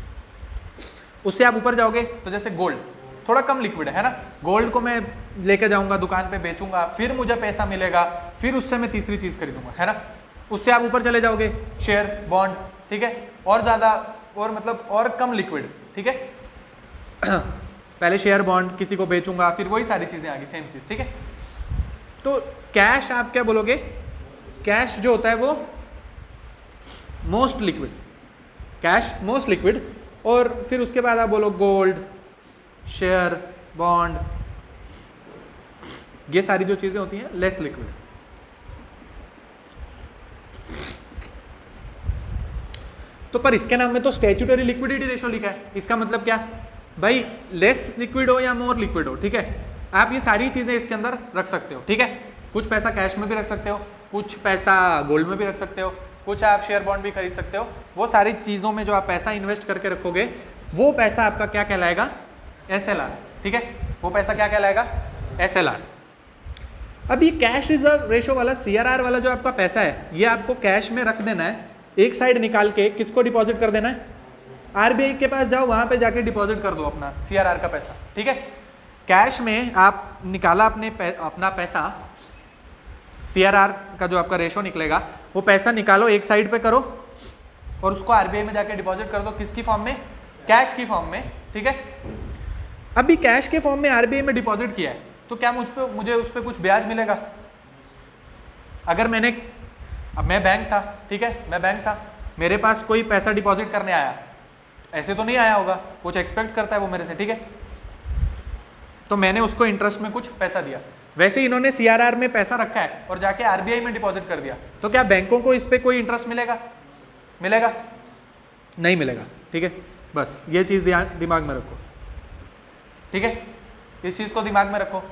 उससे आप ऊपर जाओगे तो जैसे गोल्ड थोड़ा कम लिक्विड है ना, गोल्ड को मैं लेकर जाऊंगा दुकान पे बेचूंगा, फिर मुझे पैसा मिलेगा, फिर उससे मैं तीसरी चीज़ खरीदूंगा, है ना। उससे आप ऊपर चले जाओगे शेयर बॉन्ड, ठीक है, और ज़्यादा और मतलब और कम लिक्विड, ठीक है। पहले शेयर बॉन्ड किसी को बेचूंगा, फिर वही सारी चीज़ें आ गई, सेम चीज़, ठीक है। तो कैश आप क्या बोलोगे, कैश जो होता है वो most liquid, cash most liquid. और फिर उसके बाद आप बोलो गोल्ड, शेयर, बॉन्ड, ये सारी जो चीजें होती हैं लेस लिक्विड। तो पर इसके नाम में तो स्टैट्यूटरी लिक्विडिटी रेशो लिखा है, इसका मतलब क्या भाई, लेस लिक्विड हो या मोर लिक्विड हो, ठीक है, आप ये सारी चीजें इसके अंदर रख सकते हो, ठीक है। कुछ पैसा कैश में भी रख सकते हो, कुछ पैसा गोल्ड में भी रख सकते हो, कुछ आप शेयर बॉन्ड भी खरीद सकते हो। वो सारी चीज़ों में जो आप पैसा इन्वेस्ट करके रखोगे वो पैसा आपका क्या कहलाएगा, SLR, ठीक है। वो पैसा क्या कहलाएगा, SLR। अब ये कैश रिजर्व रेशो वाला CRR वाला जो आपका पैसा है ये आपको कैश में रख देना है, एक साइड निकाल के किसको डिपॉजिट कर देना है, RBI के पास जाओ, वहाँ पे जाके डिपॉजिट कर दो अपना CRR का पैसा, ठीक है। कैश में आप निकाला अपना पैसा, CRR का जो आपका रेशो निकलेगा वो पैसा निकालो, एक साइड पे करो और उसको RBI में जाके डिपॉजिट कर दो, किसकी फॉर्म में, कैश की फॉर्म में, ठीक है। अभी कैश के फॉर्म में RBI में डिपॉजिट किया है तो क्या मुझे उस पर कुछ ब्याज मिलेगा। अगर अब मैं बैंक था, ठीक है, मैं बैंक था, मेरे पास कोई पैसा डिपॉजिट करने आया, ऐसे तो नहीं आया होगा, कुछ एक्सपेक्ट करता है वो मेरे से, ठीक है, तो मैंने उसको इंटरेस्ट में कुछ पैसा दिया। वैसे इन्होंने CRR में पैसा रखा है और जाके RBI में डिपॉजिट कर दिया, तो क्या बैंकों को इस पे कोई इंटरेस्ट मिलेगा, मिलेगा नहीं मिलेगा, ठीक है। बस ये चीज़ दिमाग में रखो, ठीक है, इस चीज़ को दिमाग में रखो।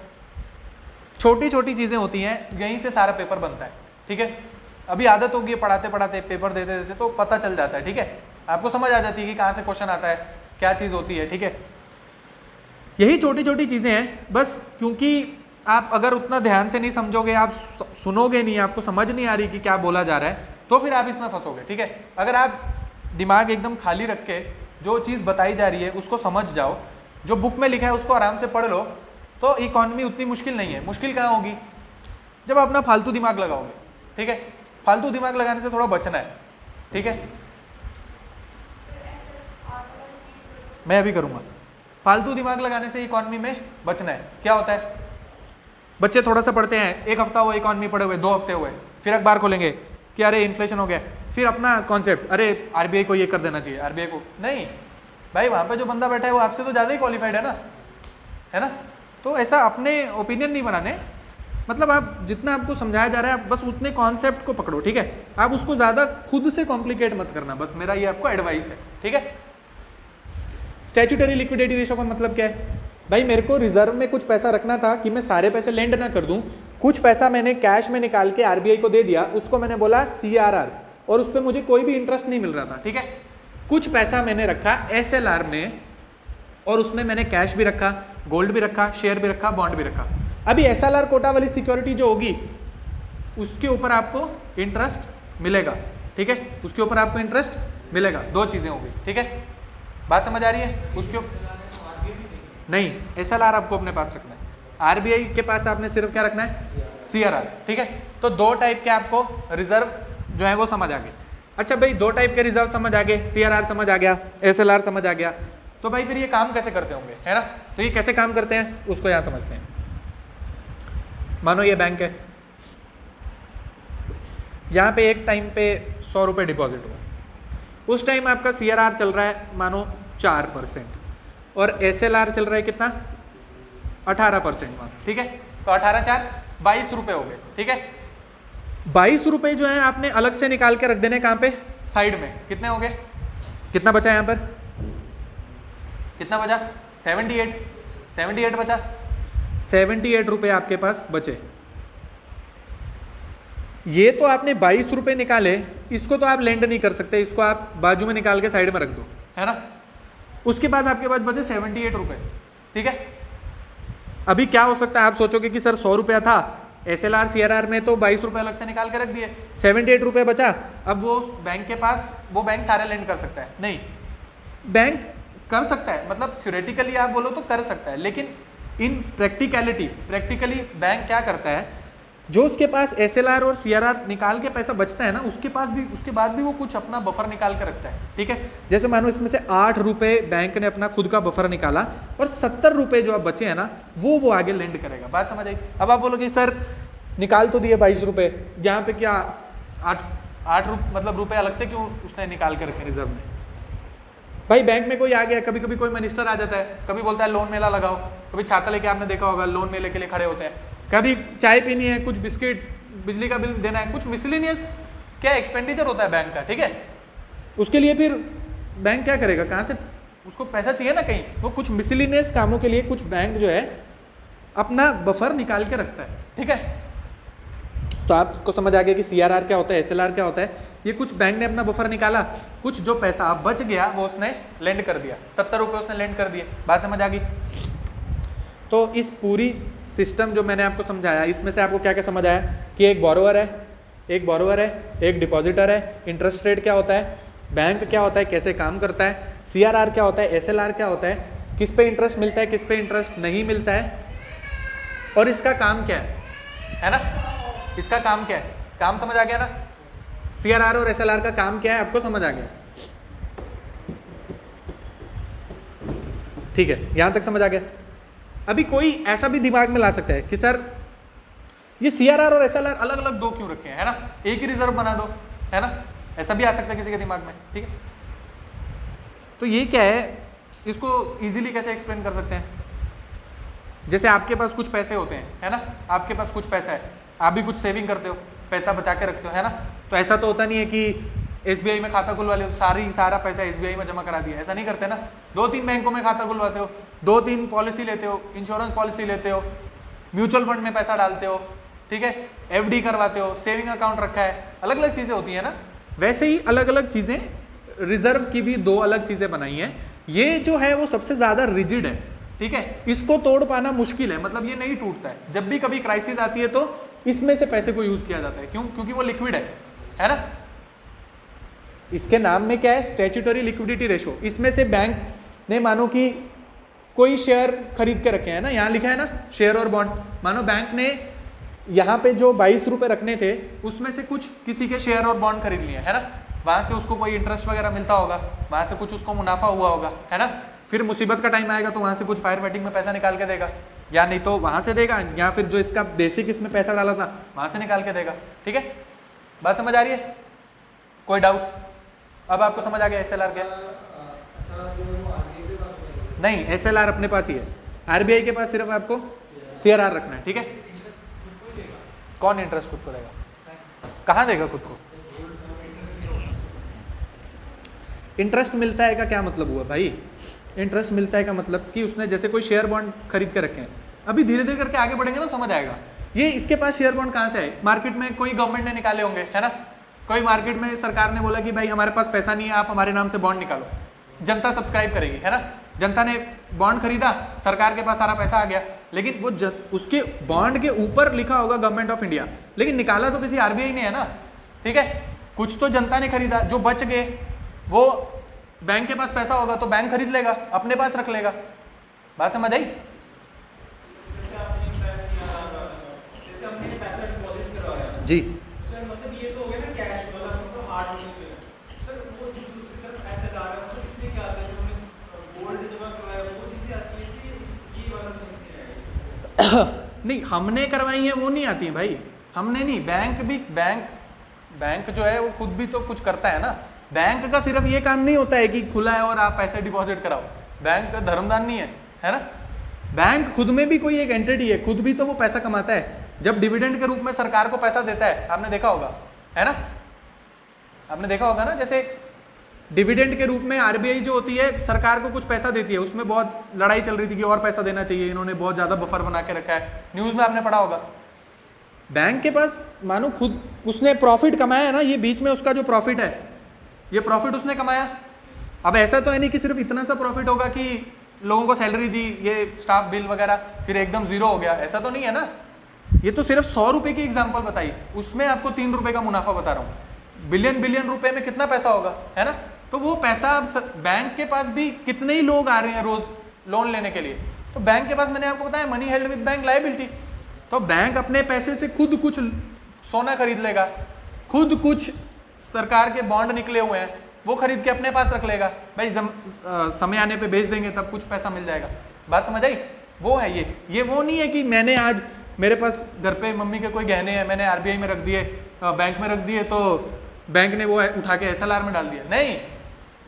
छोटी छोटी चीज़ें होती हैं, यहीं से सारा पेपर बनता है, ठीक है। अभी आदत होगी पढ़ाते पढ़ाते पेपर देते देते तो पता चल जाता है, ठीक है, आपको समझ आ जाती है कि कहाँ से क्वेश्चन आता है, क्या चीज़ होती है, ठीक है। यही छोटी छोटी चीज़ें हैं, बस क्योंकि आप अगर उतना ध्यान से नहीं समझोगे, आप सुनोगे नहीं, आपको समझ नहीं आ रही कि क्या बोला जा रहा है, तो फिर आप इसमें फंसोगे, ठीक है। अगर आप दिमाग एकदम खाली रख के जो चीज़ बताई जा रही है उसको समझ जाओ, जो बुक में लिखा है उसको आराम से पढ़ लो, तो इकॉनमी उतनी मुश्किल नहीं है। मुश्किल कहाँ होगी, जब अपना फालतू दिमाग लगाओगे, ठीक है। फालतू दिमाग लगाने से थोड़ा बचना है, ठीक है, मैं अभी करूँगा। फालतू दिमाग लगाने से इकॉनमी में बचना है। क्या होता है, बच्चे थोड़ा सा पढ़ते हैं, एक हफ्ता हुआ इकॉनमी पढ़े हुए, 2 हफ्ते हुए, फिर अखबार खोलेंगे कि अरे इन्फ्लेशन हो गया, फिर अपना कॉन्सेप्ट, अरे RBI को ये कर देना चाहिए, RBI को नहीं, भाई वहाँ पे जो बंदा बैठा है वो आपसे तो ज़्यादा ही क्वालिफाइड है ना। तो ऐसा अपने ओपिनियन नहीं बनाने, मतलब आप जितना आपको समझाया जा रहा है आप बस उतने कॉन्सेप्ट को पकड़ो, ठीक है। आप उसको ज़्यादा खुद से कॉम्प्लिकेट मत करना, बस मेरा ये आपको एडवाइस है, ठीक है। स्टैट्यूटरी लिक्विडिटी रेशो का मतलब क्या है भाई, मेरे को रिजर्व में कुछ पैसा रखना था कि मैं सारे पैसे लेंड ना कर दूं, कुछ पैसा मैंने कैश में निकाल के आरबीआई को दे दिया, उसको मैंने बोला सीआरआर, और उस पर मुझे कोई भी इंटरेस्ट नहीं मिल रहा था, ठीक है। कुछ पैसा मैंने रखा एसएलआर में, और उसमें मैंने कैश भी रखा, गोल्ड भी रखा, शेयर भी रखा, बॉन्ड भी रखा। अभी एसएलआर कोटा वाली सिक्योरिटी जो होगी उसके ऊपर आपको इंटरेस्ट मिलेगा, ठीक है, उसके ऊपर आपको इंटरेस्ट मिलेगा। दो चीज़ें होंगी, ठीक है, बात समझ आ रही है। उसके नहीं, एसएलआर आपको अपने पास रखना है, आरबीआई के पास आपने सिर्फ क्या रखना है, सीआरआर, ठीक है। तो दो टाइप के आपको रिजर्व जो है वो समझ आ गए। अच्छा भाई, दो टाइप के रिजर्व समझ आ गए, सीआरआर समझ आ गया, एसएलआर समझ आ गया, तो भाई फिर ये काम कैसे करते होंगे, है ना। तो ये कैसे काम करते हैं उसको यहाँ समझते हैं। मानो ये बैंक है, यहाँ पे एक टाइम पे 100 रुपये डिपॉजिट हुआ, उस टाइम आपका सीआरआर चल रहा है मानो 4% और एसएलआर चल रहा है कितना 18% मानो, ठीक है। तो 18×4 22 रुपये हो गए, ठीक है। 22 रुपये जो है आपने अलग से निकाल के रख देने, कहाँ पे, साइड में। कितने हो गए, कितना बचा यहाँ पर, कितना बचा 78 बचा, 78 रुपये आपके पास बचे। ये तो आपने 22 रुपये निकाले, इसको तो आप लेंड नहीं कर सकते, इसको आप बाजू में निकाल के साइड में रख दो, है ना। उसके बाद आपके पास बचे 78 रुपये, ठीक है। अभी क्या हो सकता है, आप सोचोगे कि सर 100 रुपया था, एसएलआर सीआरआर में तो 22 रुपये अलग से निकाल के रख दिए, 78 रुपये बचा। अब वो बैंक के पास, वो बैंक सारे लेंड कर सकता है, नहीं, बैंक कर सकता है, मतलब थ्योरेटिकली आप बोलो तो कर सकता है, लेकिन इन प्रैक्टिकली बैंक क्या करता है, जो उसके पास एसएलआर और सीआरआर निकाल के पैसा बचता है ना, उसके बाद भी वो कुछ अपना बफर निकाल के रखता है, ठीक है। जैसे मानो इसमें से 8 रुपये बैंक ने अपना खुद का बफर निकाला और 70 रुपये जो अब बचे हैं ना, वो आगे लेंड करेगा। बात समझ आई। अब आप बोलोगे सर निकाल तो दिए 22 रुपये, यहाँ पे क्या 8 मतलब रुपये अलग से क्यों उसने निकाल के रखे रिजर्व में। भाई बैंक में कोई आ गया, कभी कभी कोई मिनिस्टर आ जाता है, कभी बोलता है लोन मेला लगाओ, कभी छाता लेके आपने देखा होगा लोन मेले के लिए खड़े होते हैं, कभी चाय पीनी है, कुछ बिस्किट, बिजली का बिल देना है, कुछ मिसलिनियस क्या एक्सपेंडिचर होता है बैंक का, ठीक है। उसके लिए फिर बैंक क्या करेगा, कहाँ से उसको पैसा चाहिए ना कहीं, वो कुछ मिसलिनियस कामों के लिए कुछ बैंक जो है अपना बफर निकाल के रखता है, ठीक है। तो आपको समझ आ गया कि सीआरआर क्या होता है, एसएलआर क्या होता है। ये कुछ बैंक ने अपना बफर निकाला, कुछ जो पैसा अब बच गया वो उसने लेंड कर दिया, 70 रुपये उसने लेंड कर दिए। बात समझ आ गई। तो इस पूरी सिस्टम जो मैंने आपको समझाया, इसमें से आपको क्या क्या समझ आया कि एक बोरोवर है, एक डिपॉजिटर है, इंटरेस्ट रेट क्या होता है, बैंक क्या होता है, कैसे काम करता है, सीआरआर क्या होता है, एसएलआर क्या होता है, किस पे इंटरेस्ट मिलता है, किस पे इंटरेस्ट नहीं मिलता है, और इसका काम क्या है ना, इसका काम क्या है, काम समझ आ गया ना। सीआरआर और एसएलआर का काम क्या है आपको समझ आ गया, ठीक है, यहां तक समझ आ गया। अभी कोई ऐसा भी दिमाग में ला सकता है कि सर ये सीआरआर और एसएलआर अलग अलग दो क्यों रखे हैं, है ना, एक ही रिजर्व बना दो, है ना, ऐसा भी आ सकता है किसी के दिमाग में, ठीक है। तो ये क्या है, इसको इजीली कैसे एक्सप्लेन कर सकते हैं। जैसे आपके पास कुछ पैसे होते हैं, है ना, आपके पास कुछ पैसा है, आप भी कुछ सेविंग करते हो, पैसा बचा के रखते हो, है ना। तो ऐसा तो होता नहीं है कि एसबीआई में खाता खुलवा लो, सारा पैसा एसबीआई में जमा करा दिया, ऐसा नहीं करते ना। 2-3 बैंकों में खाता खुलवाते हो, 2-3 पॉलिसी लेते हो, इंश्योरेंस पॉलिसी लेते हो, म्यूचुअल फंड में पैसा डालते हो, ठीक है, एफडी करवाते हो, सेविंग अकाउंट रखा है, अलग अलग चीज़ें होती है ना। वैसे ही अलग अलग चीज़ें, रिजर्व की भी 2 अलग चीज़ें बनाई हैं। ये जो है वो सबसे ज़्यादा रिजिड है, ठीक है, इसको तोड़ पाना मुश्किल है, मतलब ये नहीं टूटता है। जब भी कभी क्राइसिस आती है तो इसमें से पैसे को यूज़ किया जाता है, क्यों, क्योंकि वो लिक्विड है ना। इसके नाम में क्या है, स्टैट्यूटरी लिक्विडिटी रेशो। इसमें से बैंक ने मानो कि कोई शेयर खरीद के रखे हैं ना, यहाँ लिखा है ना शेयर और बॉन्ड, मानो बैंक ने यहाँ पे जो 22 रुपये रखने थे उसमें से कुछ किसी के शेयर और बॉन्ड खरीद लिए, है ना, वहाँ से उसको कोई इंटरेस्ट वगैरह मिलता होगा, वहाँ से कुछ उसको मुनाफा हुआ होगा, है ना। फिर मुसीबत का टाइम आएगा तो वहाँ से कुछ फायर फाइटिंग में पैसा निकाल के देगा, या नहीं तो वहाँ से देगा, या फिर जो इसका बेसिक इसमें पैसा डाला था वहाँ से निकाल के देगा, ठीक है। बात समझ आ रही है, कोई डाउट। अब आपको समझ आ गया एसएलआर क्या है? नहीं, एसएलआर अपने पास ही है, आरबीआई के पास सिर्फ आपको सीआरआर रखना है, ठीक है। कौन इंटरेस्ट खुद को देगा, कहाँ देगा खुद को? इंटरेस्ट मिलता है का क्या मतलब हुआ भाई? इंटरेस्ट मिलता है का मतलब कि उसने जैसे कोई शेयर बॉन्ड खरीद के रखे हैं, अभी धीरे धीरे करके आगे बढ़ेंगे ना समझ आएगा। ये इसके पास शेयर बॉन्ड कहाँ से आए, मार्केट में कोई गवर्नमेंट ने निकाले होंगे, है ना, कोई मार्केट में सरकार ने बोला कि भाई हमारे पास पैसा नहीं है, आप हमारे नाम से बॉन्ड निकालो, जनता सब्सक्राइब करेगी, है ना, जनता ने बॉन्ड खरीदा, सरकार के पास सारा पैसा आ गया, लेकिन वो उसके बॉन्ड के ऊपर लिखा होगा गवर्नमेंट ऑफ इंडिया, लेकिन निकाला तो किसी आरबीआई ने है ना, ठीक है, कुछ तो जनता ने खरीदा, जो बच गए वो बैंक के पास पैसा होगा तो बैंक खरीद लेगा, अपने पास रख लेगा। बात समझ आई? जैसे आपने जैसे हमने पैसा डिपॉजिट करवाया जी सर, मतलब ये तो हो गया ना कैश वाला, मतलब हार्ड मनी में सर, वो जो दूसरी तरफ ऐसे ला रहा है, मतलब इसमें क्या आता है, जो हमने गोल्ड जमा करवाया वो चीजें आती है, ये वाला समझ नहीं आएगा। नहीं हमने करवाई है वो नहीं आती है भाई, हमने नहीं, बैंक जो है वो खुद भी तो कुछ करता है ना, बैंक का सिर्फ ये काम नहीं होता है कि खुला है और आप पैसे डिपॉजिट कराओ, बैंक का धर्मदान नहीं है ना, बैंक खुद में भी कोई एक एंटिटी है, खुद भी तो वो पैसा कमाता है, जब डिविडेंड के रूप में सरकार को पैसा देता है, आपने देखा होगा, है ना, आपने देखा होगा ना, जैसे डिविडेंड के रूप में आरबीआई जो होती है सरकार को कुछ पैसा देती है, उसमें बहुत लड़ाई चल रही थी कि और पैसा देना चाहिए, इन्होंने बहुत ज़्यादा बफर बना के रखा है, न्यूज़ में आपने पढ़ा होगा। बैंक के पास मानो खुद उसने प्रॉफिट कमाया है ना, ये बीच में उसका जो प्रॉफिट है, ये प्रॉफिट उसने कमाया। अब ऐसा तो है नहीं कि सिर्फ इतना सा प्रॉफिट होगा कि लोगों को सैलरी दी, ये स्टाफ बिल वगैरह, फिर एकदम जीरो हो गया, ऐसा तो नहीं है ना, ये तो सिर्फ 100 रुपये की एग्जाम्पल बताई, उसमें आपको 3 रुपये का मुनाफा बता रहा हूँ, बिलियन रुपए में कितना पैसा होगा, है ना, तो वो पैसा बैंक के पास भी कितने ही लोग आ रहे हैं रोज लोन लेने के लिए, तो बैंक के पास मैंने आपको बताया money held with bank liability, तो बैंक अपने पैसे से खुद कुछ सोना खरीद लेगा, खुद कुछ सरकार के बॉन्ड निकले हुए हैं वो खरीद के अपने पास रख लेगा, भाई समय आने पे बेच देंगे तब कुछ पैसा मिल जाएगा। बात समझ आई? वो है ये वो नहीं है कि मैंने आज मेरे पास घर पे मम्मी के कोई गहने हैं, मैंने आरबीआई में रख दिए, बैंक में रख दिए, तो बैंक ने वो उठा के एसएलआर में डाल दिया, नहीं,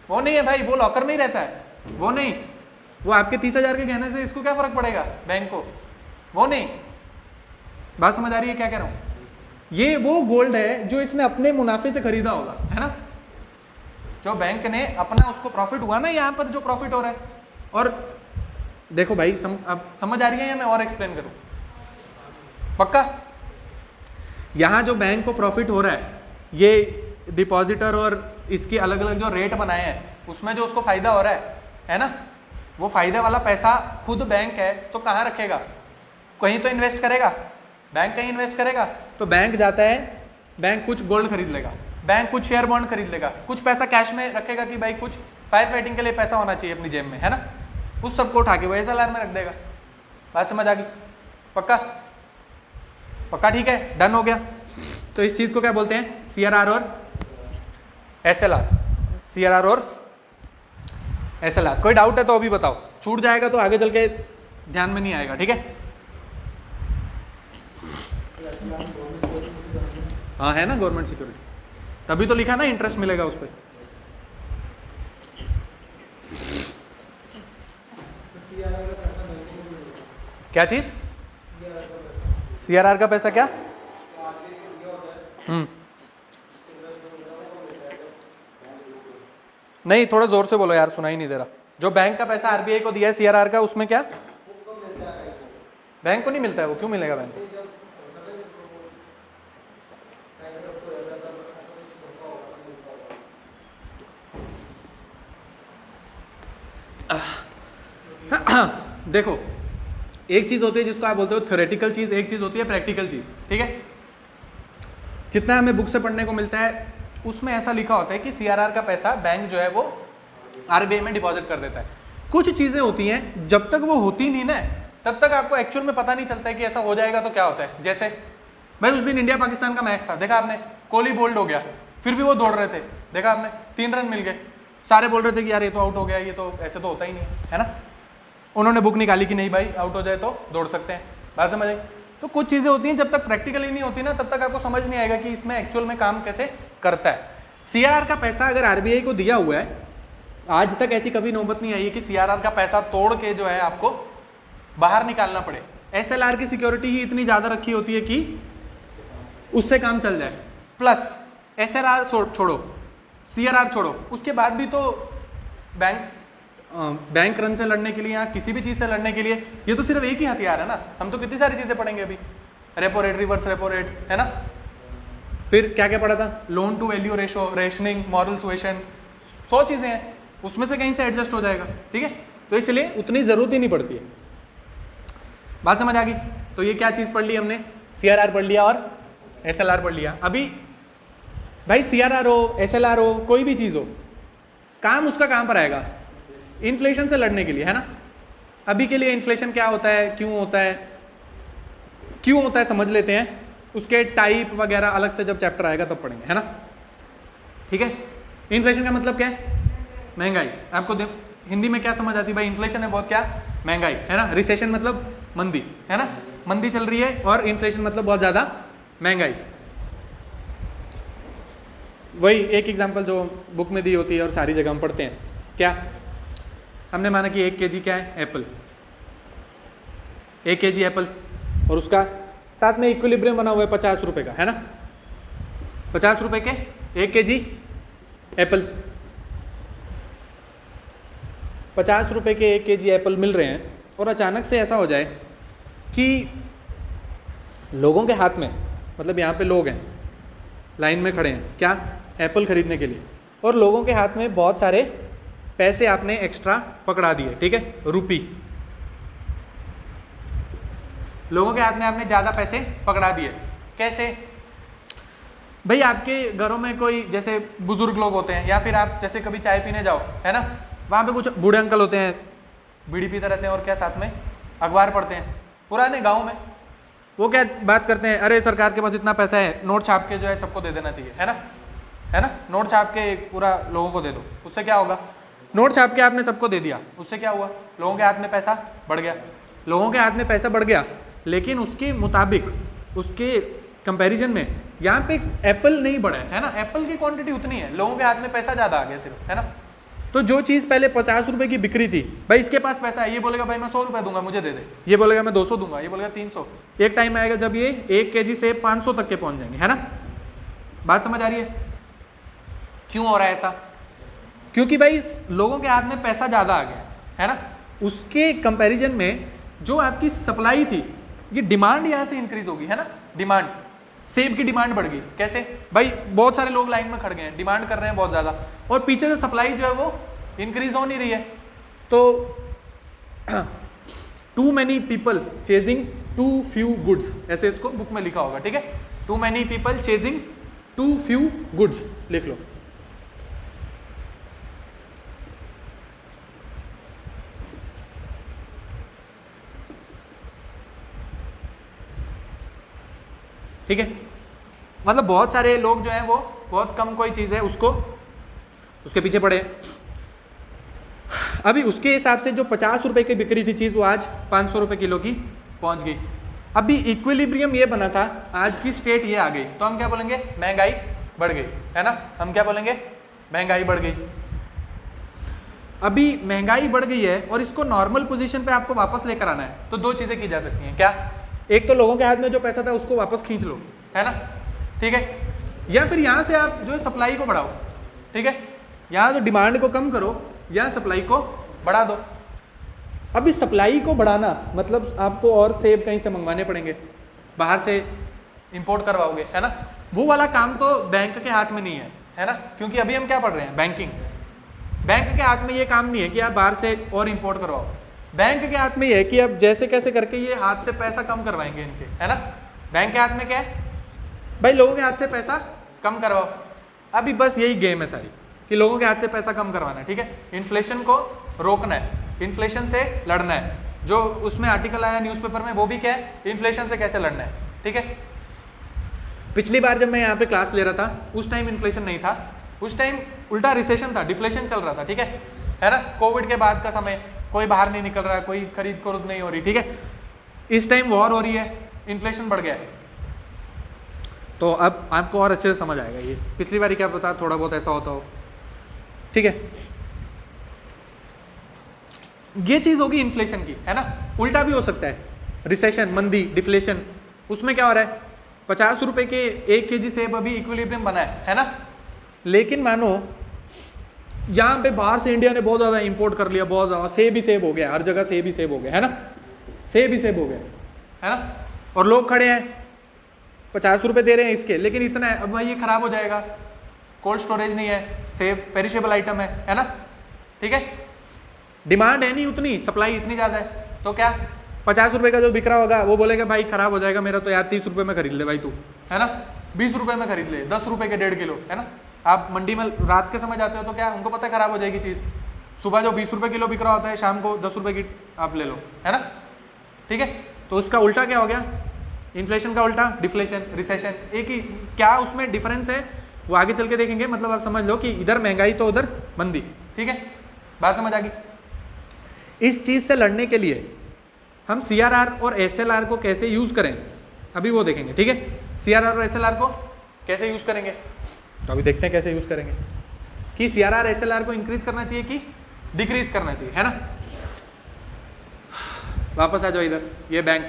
वो नहीं है भाई, वो लॉकर में ही रहता है, वो नहीं, वो आपके 30,000 के गहने से इसको क्या फर्क पड़ेगा बैंक को, वो नहीं। बात समझ आ रही है क्या कह रहा हूँ? ये वो गोल्ड है जो इसने अपने मुनाफे से खरीदा होगा, है ना, जो बैंक ने अपना उसको प्रॉफिट हुआ ना, यहाँ पर जो प्रॉफिट हो रहा है। और देखो भाई अब समझ आ रही है या मैं और एक्सप्लेन करूँ? पक्का? यहाँ जो बैंक को प्रॉफिट हो रहा है, ये डिपॉजिटर और इसके अलग अलग जो रेट बनाए हैं उसमें जो उसको फायदा हो रहा है ना, वो फायदे वाला पैसा खुद बैंक है तो कहाँ रखेगा? कहीं तो इन्वेस्ट करेगा, बैंक कहीं इन्वेस्ट करेगा, तो बैंक जाता है, बैंक कुछ गोल्ड खरीद लेगा, बैंक कुछ शेयर बॉन्ड खरीद लेगा, कुछ पैसा कैश में रखेगा कि भाई कुछ फायर फाइटिंग के लिए पैसा होना चाहिए अपनी जेब में, है ना, उस सबको उठा के वो एसएलआर में रख देगा। बात समझ आ गई? पक्का? पक्का, ठीक है, डन हो गया। तो इस चीज़ को क्या बोलते हैं? सीआरआर और एसएलआर, सीआरआर और एसएलआर। कोई डाउट है तो अभी बताओ, छूट जाएगा तो आगे चल के ध्यान में नहीं आएगा, ठीक है? हाँ है ना, गवर्नमेंट सिक्योरिटी, तभी तो लिखा ना इंटरेस्ट मिलेगा उस पर। क्या चीज? सीआरआर का पैसा क्या? नहीं, थोड़ा जोर से बोलो यार, सुनाई नहीं दे रहा। जो बैंक का पैसा आरबीआई को दिया है सीआरआर का, उसमें क्या बैंक को नहीं मिलता है? वो क्यों मिलेगा बैंक को? देखो, एक चीज होती है जिसको आप बोलते हो थ्योरेटिकल चीज, एक चीज होती है प्रैक्टिकल चीज, ठीक है? जितना हमें बुक से पढ़ने को मिलता है उसमें ऐसा लिखा होता है कि सीआरआर का पैसा बैंक जो है वो आरबीआई में डिपॉजिट कर देता है। कुछ चीजें होती हैं जब तक वो होती नहीं ना तब तक आपको एक्चुअल में पता नहीं चलता है कि ऐसा हो जाएगा तो क्या होता है। जैसे भाई उस दिन इंडिया पाकिस्तान का मैच था, देखा आपने, कोहली बोल्ड हो गया, फिर भी वो दौड़ रहे थे, देखा आपने, 3 रन मिल गए, सारे बोल रहे थे कि यार ये तो आउट हो गया, ये तो ऐसे तो होता ही नहीं है ना। उन्होंने बुक निकाली कि नहीं भाई आउट हो जाए तो दौड़ सकते हैं। बात समझ आई? तो कुछ चीज़ें होती हैं जब तक प्रैक्टिकली नहीं होती ना तब तक आपको समझ नहीं आएगा कि इसमें एक्चुअल में काम कैसे करता है। सीआरआर का पैसा अगर आरबीआई को दिया हुआ है, आज तक ऐसी कभी नौबत नहीं आई है कि सीआरआर का पैसा तोड़ के जो है आपको बाहर निकालना पड़े। एसएलआर की सिक्योरिटी ही इतनी ज़्यादा रखी होती है कि उससे काम चल जाए। प्लस एसएलआर छोड़ो, सीआरआर छोड़ो, उसके बाद भी तो बैंक बैंक रन से लड़ने के लिए या किसी भी चीज़ से लड़ने के लिए ये तो सिर्फ एक ही हथियार है ना। हम तो कितनी सारी चीज़ें पढ़ेंगे अभी, repo rate, reverse repo rate, है ना। फिर क्या क्या पढ़ा था, loan to value ratio, rationing, moral suasion, 100 चीज़ें हैं, उसमें से कहीं से एडजस्ट हो जाएगा, ठीक है। तो इसलिए उतनी ज़रूरत ही नहीं पड़ती है। बात समझ आ गई। तो ये क्या चीज़ पढ़ ली हमने, CRR पढ़ लिया और SLR पढ़ लिया। अभी भाई CRR हो, SLR हो, कोई भी चीज़ हो, काम उसका कहाँ पर आएगा, इन्फ्लेशन से लड़ने के लिए, है ना। अभी के लिए इन्फ्लेशन क्या होता है, क्यों होता है, क्यों होता है समझ लेते हैं, उसके टाइप वगैरह अलग से जब चैप्टर आएगा तब पढ़ेंगे, है ना, ठीक है। इन्फ्लेशन का मतलब क्या है, महंगाई। आपको हिंदी में क्या समझ आती है भाई, इन्फ्लेशन है बहुत, क्या, महंगाई, है ना। रिसेशन मतलब मंदी, है ना, मंदी चल रही है, और इन्फ्लेशन मतलब बहुत ज़्यादा महंगाई। वही एक एग्जांपल जो बुक में दी होती है और सारी जगह हम पढ़ते हैं, क्या, हमने माना कि 1 kg क्या है, एप्पल, 1 kg एप्पल, और उसका साथ में इक्विलिब्रियम बना हुआ है 50 रुपये का, है ना। 50 रुपये के 1 kg एप्पल, 50 रुपये के 1 kg एप्पल मिल रहे हैं, और अचानक से ऐसा हो जाए कि लोगों के हाथ में, मतलब यहाँ पे लोग हैं लाइन में खड़े हैं, क्या, एप्पल खरीदने के लिए, और लोगों के हाथ में बहुत सारे पैसे आपने एक्स्ट्रा पकड़ा दिए, ठीक है, रुपी, लोगों के हाथ में आपने ज़्यादा पैसे पकड़ा दिए। कैसे भाई, आपके घरों में कोई जैसे बुजुर्ग लोग होते हैं, या फिर आप जैसे कभी चाय पीने जाओ, है ना, वहाँ पे कुछ बूढ़े अंकल होते हैं, बीड़ी पीते रहते हैं, और क्या साथ में अखबार पढ़ते हैं, पुराने गाँव में। वो क्या बात करते हैं, अरे सरकार के पास इतना पैसा है, नोट छाप के जो है सबको दे देना चाहिए, है ना, है ना, नोट छाप के पूरा लोगों को दे दो, उससे क्या होगा, नोट छाप के आपने सबको दे दिया, उससे क्या हुआ, लोगों के हाथ में पैसा बढ़ गया, लोगों के हाथ में पैसा बढ़ गया, लेकिन उसके मुताबिक, उसके कंपैरिजन में यहाँ पे एप्पल नहीं बढ़ा है ना, एप्पल की क्वांटिटी उतनी है, लोगों के हाथ में पैसा ज़्यादा आ गया सिर्फ, है ना। तो जो चीज़ पहले 50 रुपये की बिक्री थी, भाई इसके पास पैसा है, ये बोलेगा भाई मैं 100 रुपये दूंगा, मुझे दे दे, ये बोलेगा मैं 200 दूंगा, ये बोलेगा 300, एक टाइम आएगा जब ये 1 kg से 500 तक के पहुंच जाएंगे, है ना। बात समझ आ रही है, क्यों हो रहा है ऐसा, क्योंकि भाई लोगों के हाथ में पैसा ज़्यादा आ गया, है ना। उसके कंपैरिजन में जो आपकी सप्लाई थी, ये डिमांड यहाँ से इंक्रीज होगी, है ना, डिमांड, सेब की डिमांड बढ़ गई। कैसे भाई, बहुत सारे लोग लाइन में खड़ गए हैं, डिमांड कर रहे हैं बहुत ज़्यादा, और पीछे से सप्लाई जो है वो इंक्रीज हो नहीं रही है, तो too many people chasing too few goods, ऐसे इसको बुक में लिखा होगा, ठीक है, too many people chasing too few goods, लिख लो। ठीक है, मतलब बहुत सारे लोग जो हैं वो बहुत कम कोई चीज़ है उसको उसके पीछे पड़े। अभी उसके हिसाब से जो 50 रुपए की बिक्री थी चीज़, वो आज 500 रुपये किलो की पहुंच गई। अभी इक्विलिब्रियम ये बना था, आज की स्टेट ये आ गई, तो हम क्या बोलेंगे, महंगाई बढ़ गई, है ना, हम क्या बोलेंगे, महंगाई बढ़ गई। अभी महंगाई बढ़ गई है और इसको नॉर्मल पोजीशन पे आपको वापस लेकर आना है, तो दो चीज़ें की जा सकती हैं, क्या, एक तो लोगों के हाथ में जो पैसा था उसको वापस खींच लो, है ना, ठीक है, या फिर यहाँ से आप जो है सप्लाई को बढ़ाओ, ठीक है, यहाँ तो डिमांड को कम करो या सप्लाई को बढ़ा दो। अभी सप्लाई को बढ़ाना मतलब आपको और सेब कहीं से मंगवाने पड़ेंगे, बाहर से इंपोर्ट करवाओगे, है ना, वो वाला काम तो बैंक के हाथ में नहीं है ना, क्योंकि अभी हम क्या पढ़ रहे हैं, बैंकिंग। बैंक के हाथ में ये काम नहीं है कि आप बाहर से और इंपोर्ट करवाओ, बैंक के हाथ में ये है कि आप जैसे कैसे करके ये हाथ से पैसा कम करवाएंगे इनके, है ना। बैंक के हाथ में क्या है भाई, लोगों के हाथ से पैसा कम करवाओ। अभी बस यही गेम है सारी कि लोगों के हाथ से पैसा कम करवाना है, ठीक है, इन्फ्लेशन को रोकना है, इन्फ्लेशन से लड़ना है। जो उसमें आर्टिकल आया न्यूज़पेपर में वो भी क्या है, इन्फ्लेशन से कैसे लड़ना है, ठीक है। पिछली बार जब मैं यहाँ पे क्लास ले रहा था उस टाइम इन्फ्लेशन नहीं था, उस टाइम उल्टा रिसेशन था, डिफ्लेशन चल रहा था, ठीक है ना, कोविड के बाद का समय, कोई बाहर नहीं निकल रहा है, कोई खरीद फरोख्त नहीं हो रही, ठीक है। इस टाइम वॉर हो रही है, इन्फ्लेशन बढ़ गया है, तो अब आपको और अच्छे से समझ आएगा। ये पिछली बार क्या पता थोड़ा बहुत ऐसा होता हो, ठीक है। ये चीज होगी इन्फ्लेशन की, है ना। उल्टा भी हो सकता है, रिसेशन, मंदी, डिफ्लेशन, उसमें क्या हो रहा है, 50 रुपए के 1 kg सेब अभी इक्विलिब्रियम बना है ना, लेकिन मानो यहाँ पे बाहर से इंडिया ने बहुत ज़्यादा इंपोर्ट कर लिया, बहुत ज़्यादा, सेब ही सेब हो गया, हर जगह सेब ही सेब हो गया, है ना, सेब ही सेब हो गया, है ना। और लोग खड़े हैं 50 रुपये दे रहे हैं इसके, लेकिन इतना है, अब भाई ये ख़राब हो जाएगा, कोल्ड स्टोरेज नहीं है, सेब पेरिशेबल आइटम है ना, ठीक है। डिमांड है नहीं उतनी, सप्लाई इतनी ज़्यादा है, तो क्या 50 रुपये का जो बिक रहा होगा वो बोलेगा भाई ख़राब हो जाएगा मेरा, तो यार 30 रुपये में खरीद ले भाई तू, है ना, 20 रुपये में खरीद ले, 10 रुपये के 1.5 किलो, है ना। आप मंडी में रात के समय जाते हो तो क्या उनको पता है ख़राब हो जाएगी चीज़, सुबह जो 20 रुपये किलो बिक रहा होता है शाम को 10 रुपये की आप ले लो, है ना, ठीक है। तो उसका उल्टा क्या हो गया, इन्फ्लेशन का उल्टा डिफ्लेशन, रिसेशन, एक ही, क्या उसमें डिफरेंस है वो आगे चल के देखेंगे। मतलब आप समझ लो कि इधर महंगाई तो उधर मंदी, ठीक है, बात समझ आ गई। इस चीज़ से लड़ने के लिए हम CRR और SLR को कैसे यूज़ करें अभी वो देखेंगे, ठीक है। CRR और SLR को कैसे यूज़ करेंगे, तो अभी देखते हैं कैसे यूज़ करेंगे कि CRR SLR को इंक्रीज करना चाहिए कि डिक्रीज करना चाहिए, है ना। वापस आ जाओ इधर, ये बैंक,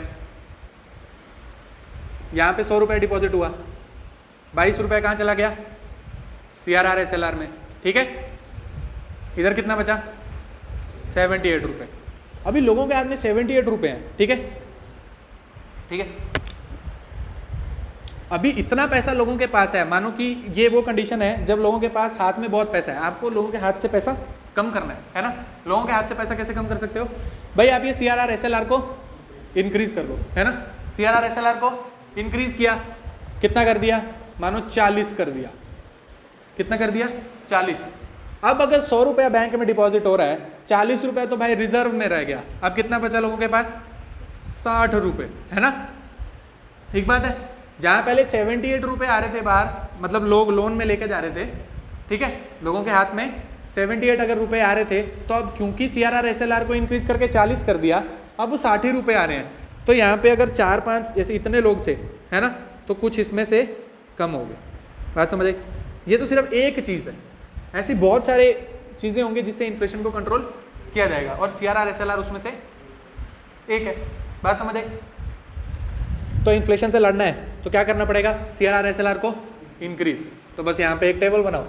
यहाँ पे 100 रुपये डिपॉजिट हुआ, 22 रुपये कहाँ चला गया, CRR SLR में, ठीक है। इधर कितना बचा, 78 रुपये। अभी लोगों के हाथ में 78 रुपये हैं, ठीक है, ठीक है। अभी इतना पैसा लोगों के पास है, मानो कि ये वो कंडीशन है जब लोगों के पास हाथ में बहुत पैसा है, आपको लोगों के हाथ से पैसा कम करना है ना। लोगों के हाथ से पैसा कैसे कम कर सकते हो भाई, आप ये CRR SLR को इंक्रीज कर दो, है ना। CRR SLR को इंक्रीज किया, कितना कर दिया, मानो 40 कर दिया, कितना कर दिया, 40। अब अगर 100 रुपया बैंक में डिपॉजिट हो रहा है, 40 रुपये तो भाई रिजर्व में रह गया, अब कितना बचा लोगों के पास, 60 रुपये, है ना, ठीक बात है। जहाँ पहले 78 रुपये आ रहे थे बाहर, मतलब लोग लोन में लेके जा रहे थे, ठीक है, लोगों के हाथ में 78 अगर रुपये आ रहे थे, तो अब क्योंकि CRR SLR को इंक्रीज करके 40 कर दिया, अब वो 60 रुपये आ रहे हैं। तो यहाँ पे अगर 4-5 जैसे इतने लोग थे, है ना, तो कुछ इसमें से कम हो गए, बात समझ आई। ये तो सिर्फ एक चीज़ है, ऐसी बहुत सारे चीज़ें होंगी जिससे इन्फ्लेशन को कंट्रोल किया जाएगा, और CRR SLR उसमें से एक है, बात समझ आई। तो इन्फ्लेशन से लड़ना है तो क्या करना पड़ेगा, CRR SLR को इंक्रीज। तो बस यहाँ पे एक टेबल बनाओ,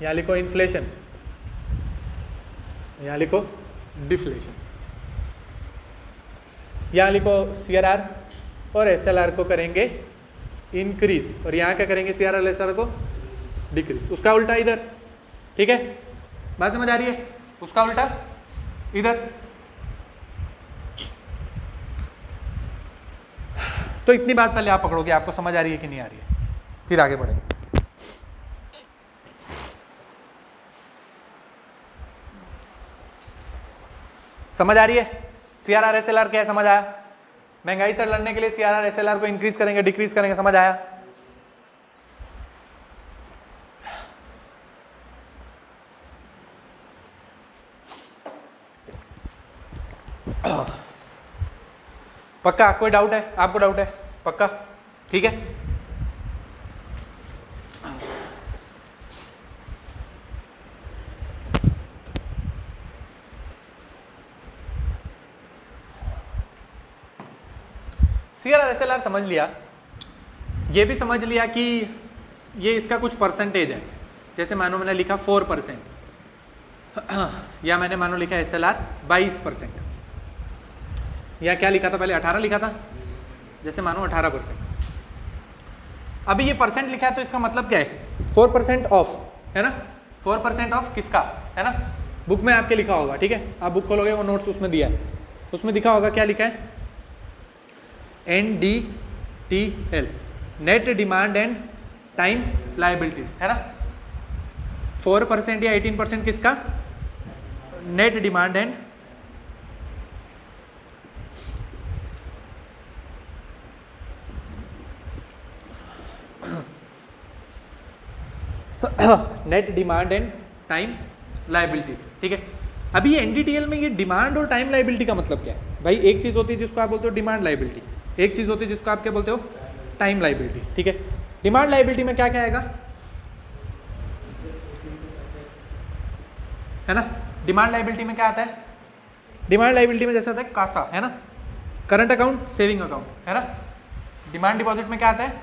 यहाँ लिखो इन्फ्लेशन, यहाँ लिखो डिफ्लेशन, यहाँ लिखो CRR और SLR को करेंगे इंक्रीज, और यहाँ क्या करेंगे, CRR SLR को डिक्रीज। उसका उल्टा इधर, ठीक है, बात समझ आ रही है, उसका उल्टा इधर। तो इतनी बात पहले आप पकड़ोगे, आपको समझ आ रही है कि नहीं आ रही है, फिर आगे बढ़ेंगे। समझ आ रही है, CRR SLR क्या है, समझ आया। महंगाई से लड़ने के लिए CRR SLR को इंक्रीज करेंगे, डिक्रीज करेंगे, समझ आया। पक्का, कोई डाउट है, आपको डाउट है, पक्का, ठीक है। CRR SLR समझ लिया, ये भी समझ लिया कि ये इसका कुछ परसेंटेज है, जैसे मानो मैंने लिखा 4%, या मैंने मानो लिखा SLR 22%, या क्या लिखा था पहले, 18 लिखा था, जैसे मानो 18%। अभी ये परसेंट लिखा है तो इसका मतलब क्या है, 4% ऑफ, है ना, 4% ऑफ किसका, है ना, बुक में आपके लिखा होगा, ठीक है। आप बुक खोलोगे वो नोट्स उसमें दिया है, उसमें दिखा होगा, क्या लिखा है, NDTL, net demand and time liabilities, है ना। 4% या 18% किसका, net demand and net demand and time liabilities, ठीक है। अभी ये NDTL में ये डिमांड और टाइम लाइबिलिटी का मतलब क्या है भाई, एक चीज़ होती है जिसको आप बोलते हो डिमांड लाइबिलिटी, एक चीज़ होती है जिसको आप क्या बोलते हो, टाइम लाइबिलिटी, ठीक है। डिमांड लाइबिलिटी में क्या क्या आएगा, है ना। डिमांड लाइबिलिटी में क्या आता है, डिमांड लाइबिलिटी में जैसे आता है कासा, है ना, करंट अकाउंट, सेविंग अकाउंट, है ना। डिमांड डिपॉजिट में क्या आता है,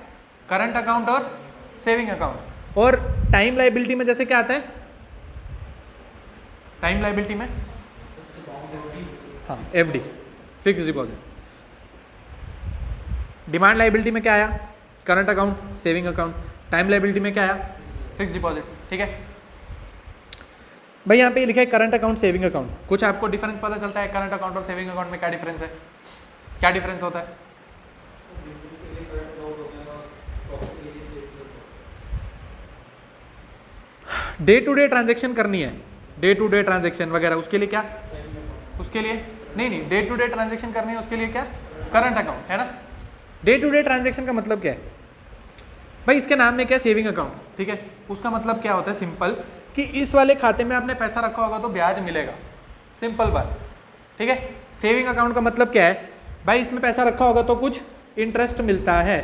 करंट अकाउंट और सेविंग अकाउंट। और टाइम लाइबिलिटी में जैसे क्या आता है, टाइम लाइबिलिटी में हाँ FD fix deposit. Demand liability में क्या आया? Current account, saving account. Time liability में क्या आया? Fix deposit. ठीक है भाई, यहाँ पे लिखा है करंट अकाउंट, सेविंग अकाउंट। कुछ आपको डिफरेंस पता चलता है करंट अकाउंट और सेविंग अकाउंट में? क्या डिफरेंस है, क्या डिफरेंस होता है? डे टू डे ट्रांजेक्शन करनी है, डे टू डे ट्रांजेक्शन वगैरह, उसके लिए क्या? उसके लिए नहीं, डे टू डे ट्रांजेक्शन करनी है उसके लिए क्या? करंट अकाउंट, है ना। डे टू डे ट्रांजेक्शन का मतलब क्या है भाई? इसके नाम में क्या? Saving account. ठीक है, उसका मतलब क्या होता है? सिंपल, कि इस वाले खाते में आपने पैसा रखा होगा तो ब्याज मिलेगा, सिंपल बात। ठीक है, सेविंग अकाउंट का मतलब क्या है भाई? इसमें पैसा रखा होगा तो कुछ इंटरेस्ट मिलता है,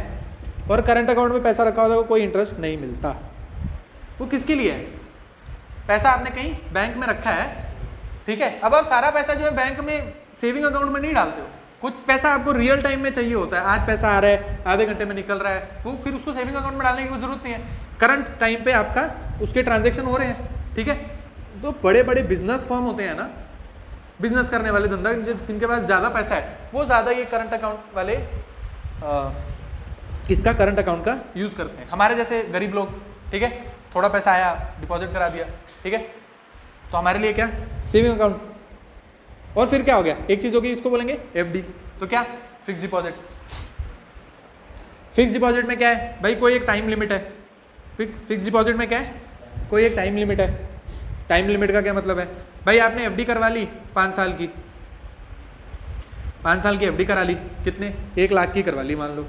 और करंट अकाउंट में पैसा रखा होगा तो कोई इंटरेस्ट नहीं मिलता। वो किसके लिए है? पैसा आपने कहीं बैंक में रखा है, ठीक है, अब आप सारा पैसा जो है बैंक में सेविंग अकाउंट में नहीं डालते हो, कुछ पैसा आपको रियल टाइम में चाहिए होता है। आज पैसा आ रहा है, आधे घंटे में निकल रहा है, वो फिर उसको सेविंग अकाउंट में डालने की कोई जरूरत नहीं है, करंट टाइम पे आपका उसके ट्रांजेक्शन हो रहे हैं। ठीक है, तो बड़े बड़े बिजनेस फर्म होते हैं ना, बिजनेस करने वाले धंधा, जिनके पास ज़्यादा पैसा है, वो ज़्यादा ये करंट अकाउंट वाले इसका करंट अकाउंट का यूज़ करते हैं। हमारे जैसे गरीब लोग, ठीक है, थोड़ा पैसा आया, डिपॉजिट करा दिया, ठीक है, तो हमारे लिए क्या? Saving account. और फिर क्या हो गया? एक चीज़ होगी, इसको बोलेंगे एफडी। तो क्या? Fix deposit. फिक्स डिपॉजिट में क्या है भाई? कोई एक टाइम लिमिट है। फिक्स डिपॉजिट में क्या है? कोई एक टाइम लिमिट है। टाइम लिमिट का क्या मतलब है भाई? आपने एफडी करवा ली 5 साल की, 5 साल की एफडी करा ली, कितने? 1 लाख की करवा ली, मान लो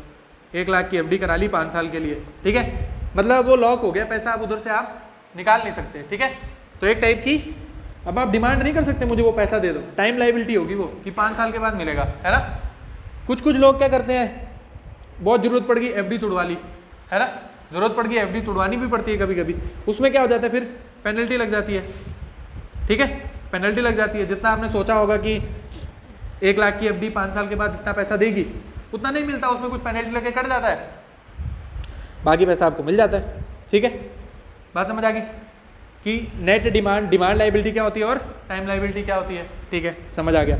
1 लाख की एफडी करा ली 5 साल के लिए, ठीक है, मतलब वो लॉक हो गया पैसा, आप उधर से आप निकाल नहीं सकते। ठीक है, तो एक टाइप की अब आप डिमांड नहीं कर सकते मुझे वो पैसा दे दो, टाइम लाइबिलिटी होगी वो, कि 5 साल के बाद मिलेगा, है ना। कुछ लोग क्या करते हैं, बहुत जरूरत पड़ गई एफडी तुड़वा ली, है ना, जरूरत पड़ गई एफडी तुड़वानी भी पड़ती है कभी कभी, उसमें क्या हो जाता है फिर? पेनल्टी लग जाती है। ठीक है, पेनल्टी लग जाती है। जितना आपने सोचा होगा कि 1 लाख की एफडी 5 साल के बाद इतना पैसा देगी, उतना नहीं मिलता, उसमें कुछ पेनल्टी लगे कट जाता है, बाकी पैसा आपको मिल जाता है। ठीक है, बात समझ आ गई कि नेट डिमांड लाइबिलिटी क्या होती है और टाइम लाइबिलिटी क्या होती है। ठीक है, समझ आ गया।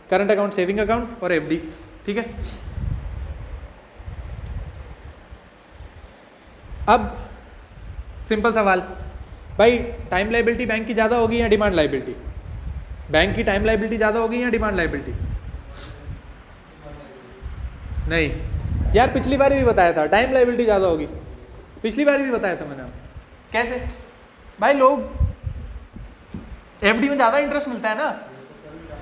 करंट अकाउंट, सेविंग अकाउंट और एफडी। ठीक है, अब सिंपल सवाल भाई, टाइम लाइबिलिटी बैंक की ज़्यादा होगी या डिमांड लाइबिलिटी? बैंक की टाइम लाइबिलिटी ज़्यादा होगी या डिमांड लाइबिलिटी? नहीं यार, पिछली बार भी बताया था टाइम लाइबिलिटी ज़्यादा होगी, पिछली बार भी बताया था मैंने आपको। कैसे भाई? लोग एफडी में ज़्यादा इंटरेस्ट मिलता है ना,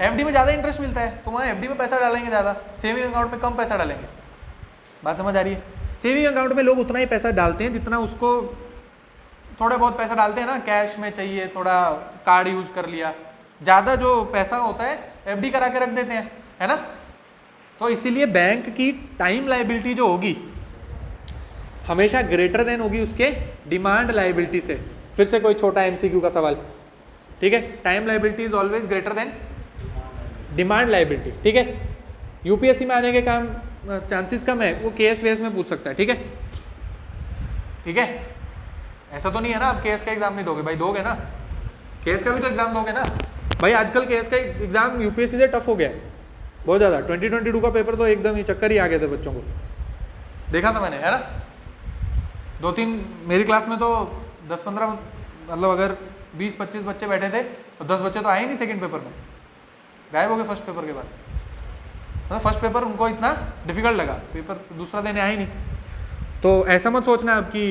एफडी में ज़्यादा इंटरेस्ट मिलता है, तो वहाँ एफडी में पैसा डालेंगे ज़्यादा, सेविंग अकाउंट में कम पैसा डालेंगे। बात समझ आ रही है? सेविंग अकाउंट में लोग उतना ही पैसा डालते हैं जितना उसको, थोड़ा बहुत पैसा डालते हैं ना, कैश में चाहिए, थोड़ा कार्ड यूज़ कर लिया, ज़्यादा जो पैसा होता है एफडी करा के रख देते हैं, है ना। तो इसीलिए बैंक की टाइम लाइबिलिटी जो होगी हमेशा ग्रेटर देन होगी उसके डिमांड लाइबिलिटी से। फिर से कोई छोटा एमसीक्यू का सवाल, ठीक है, time liability is always greater than demand liability. ठीक है, यूपीएससी में आने के काम चांसेस कम है, वो केएस वेएस में पूछ सकता है। ठीक है, ठीक है, ऐसा तो नहीं है ना आप केएस का एग्जाम नहीं दोगे भाई? दोगे ना, केएस का भी तो एग्जाम दोगे ना भाई। आजकल केएस का एग्जाम यूपीएससी से टफ हो गया है बहुत ज़्यादा। 2022 का पेपर तो एकदम ही चक्कर ही आ गए थे बच्चों को, देखा था मैंने, है ना। 2-3 मेरी क्लास में तो 10-15, मतलब अगर 20-25 बच्चे बैठे थे तो 10 बच्चे तो आए ही नहीं सेकंड पेपर में, गायब हो गए फर्स्ट पेपर के बाद। मतलब फर्स्ट पेपर उनको इतना डिफिकल्ट लगा, पेपर दूसरा देने आए ही नहीं। तो ऐसा मत सोचना अब कि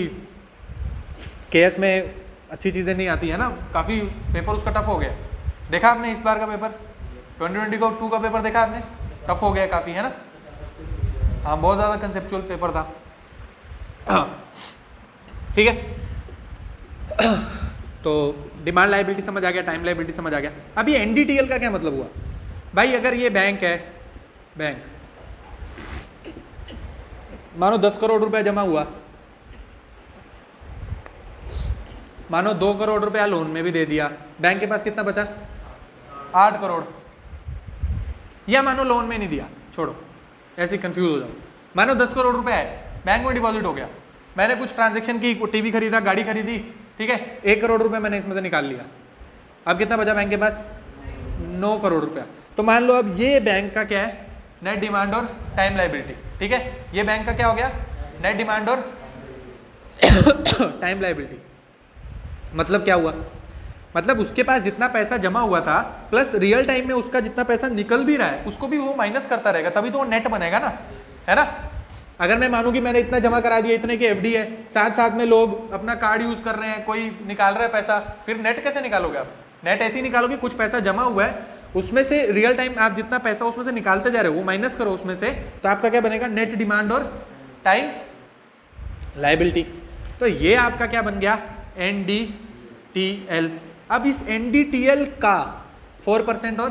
केएस में अच्छी चीज़ें नहीं आती है ना, काफ़ी पेपर उसका टफ हो गया। देखा आपने इस बार का पेपर 2022 का पेपर देखा आपने? टफ हो गया काफ़ी, है ना। हाँ, बहुत ज़्यादा कंसेप्चुअल पेपर था। ठीक है, तो डिमांड लाइबिलिटी समझ आ गया, टाइम लाइबिलिटी समझ आ गया। अब ये एनडीटीएल का क्या मतलब हुआ भाई? अगर ये बैंक है, बैंक मानो 10 करोड़ रुपया जमा हुआ, मानो 2 करोड़ रुपया लोन में भी दे दिया, बैंक के पास कितना बचा? 8 करोड़। या मानो लोन में नहीं दिया, छोड़ो, ऐसे कंफ्यूज हो जाओ। मानो 10 करोड़ रुपया है, बैंक में डिपॉजिट हो गया, मैंने कुछ ट्रांजेक्शन की, टीवी खरीदा, गाड़ी खरीदी, ठीक है, 1 करोड़ रुपया मैंने इसमें से निकाल लिया। अब कितना बचा बैंक के पास? 9 करोड़ रुपया। तो मान लो अब ये बैंक का क्या है? नेट डिमांड और टाइम लायबिलिटी। ठीक है, ये बैंक का क्या हो गया? नेट डिमांड और टाइम लायबिलिटी। मतलब क्या हुआ? मतलब उसके पास जितना पैसा जमा हुआ था प्लस रियल टाइम में उसका जितना पैसा निकल भी रहा है उसको भी वो माइनस करता रहेगा, तभी तो वो नेट बनेगा ना, है ना। अगर मैं मानूं कि मैंने इतना जमा करा दिया, इतने की एफडी है, साथ साथ में लोग अपना कार्ड यूज कर रहे हैं, कोई निकाल रहा है पैसा, फिर नेट कैसे निकालोगे आप? नेट ऐसे ही निकालोगे, कुछ पैसा जमा हुआ है उसमें से रियल टाइम आप जितना पैसा उसमें से निकालते जा रहे हो वो माइनस करो उसमें से, तो आपका क्या बनेगा? नेट डिमांड और टाइम लायबिलिटी। तो ये आपका क्या बन गया? NDTL। अब इस NDTL का 4% और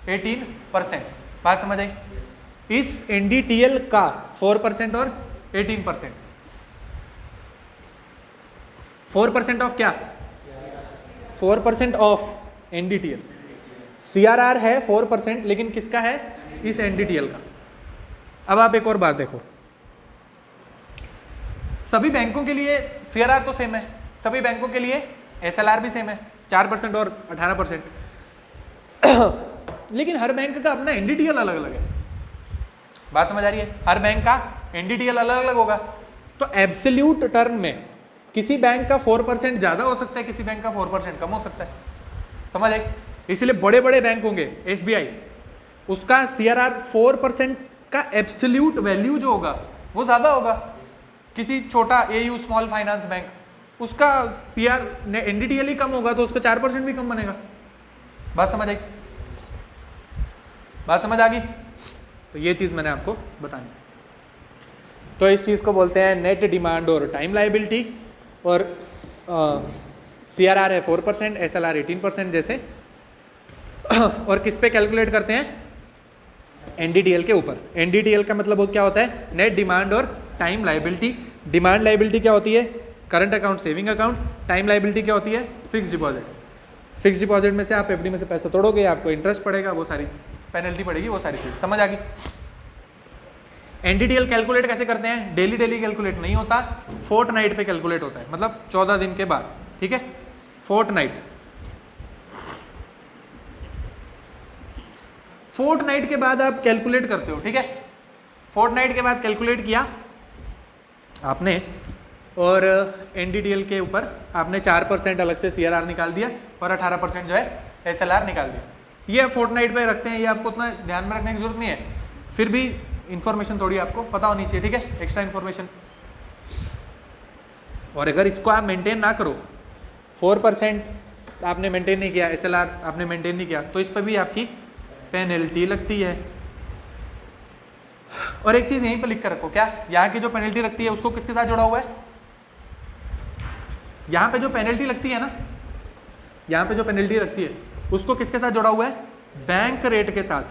18%, बात समझ आई? इस NDTL का 4% और 18%, 4% ऑफ क्या? 4% ऑफ NDTL। CRR है 4%, लेकिन किसका है? इस NDTL का। अब आप एक और बात देखो, सभी बैंकों के लिए CRR तो सेम है, सभी बैंकों के लिए SLR भी सेम है, 4% और 18%, लेकिन हर बैंक का अपना NDTL अलग अलग है। बात समझ आ रही है? हर बैंक का NDTL अलग अलग होगा। तो एब्सोल्यूट टर्म में किसी बैंक का 4% ज़्यादा हो सकता है, किसी बैंक का 4% कम हो सकता है, समझ आई? इसलिए बड़े बड़े बैंक होंगे, SBI, उसका CRR 4% का एब्सोल्यूट वैल्यू जो होगा वो ज़्यादा होगा। किसी छोटा AU स्मॉल फाइनेंस बैंक उसका NDTL ही कम होगा तो उसका 4% भी कम बनेगा। बात समझ आई? बात समझ आ गई? तो ये चीज़ मैंने आपको बतानी। तो इस चीज़ को बोलते हैं नेट डिमांड और टाइम लायबिलिटी, और CRR है 4%, SLR 18% जैसे, और किस पे कैलकुलेट करते हैं? NDTL के ऊपर। NDTL का मतलब वो क्या होता है? नेट डिमांड और टाइम लायबिलिटी। डिमांड लायबिलिटी क्या होती है? Current account, saving account. Time liability क्या होती है? Fix deposit. फिक्स डिपॉजिट में से आप FD में से पैसा तोड़ोगे, आपको इंटरेस्ट पड़ेगा, वो सारी पेनल्टी पड़ेगी, वो सारी चीज़ समझ आ गई? NDTL कैलकुलेट कैसे करते हैं? डेली डेली कैलकुलेट नहीं होता, फोर्टनाइट पे कैलकुलेट होता है, मतलब 14 दिन के बाद। ठीक है, फोर्टनाइट। फोर्टनाइट के बाद आप कैलकुलेट करते हो। ठीक है, फोर्टनाइट के बाद कैलकुलेट किया आपने, और NDTL के ऊपर आपने 4% अलग से CRR निकाल दिया और 18% जो है SLR निकाल दिया। ये फोर्टनाइट पे रखते हैं, ये आपको उतना ध्यान में रखने की जरूरत नहीं है, फिर भी इंफॉर्मेशन थोड़ी आपको पता होनी चाहिए। ठीक है, एक्स्ट्रा इंफॉर्मेशन। और अगर इसको आप मेंटेन ना करो, 4% आपने मेंटेन नहीं किया, SLR आपने मेंटेन नहीं किया, तो इस पर भी आपकी पेनल्टी लगती है। और एक चीज़ यहीं पर लिख कर रखो, क्या यहाँ की जो पेनल्टी लगती है उसको किसके साथ जोड़ा हुआ है? यहाँ पे जो पेनल्टी लगती है ना, यहाँ पे जो पेनल्टी लगती है उसको किसके साथ जोड़ा हुआ है? बैंक रेट के साथ।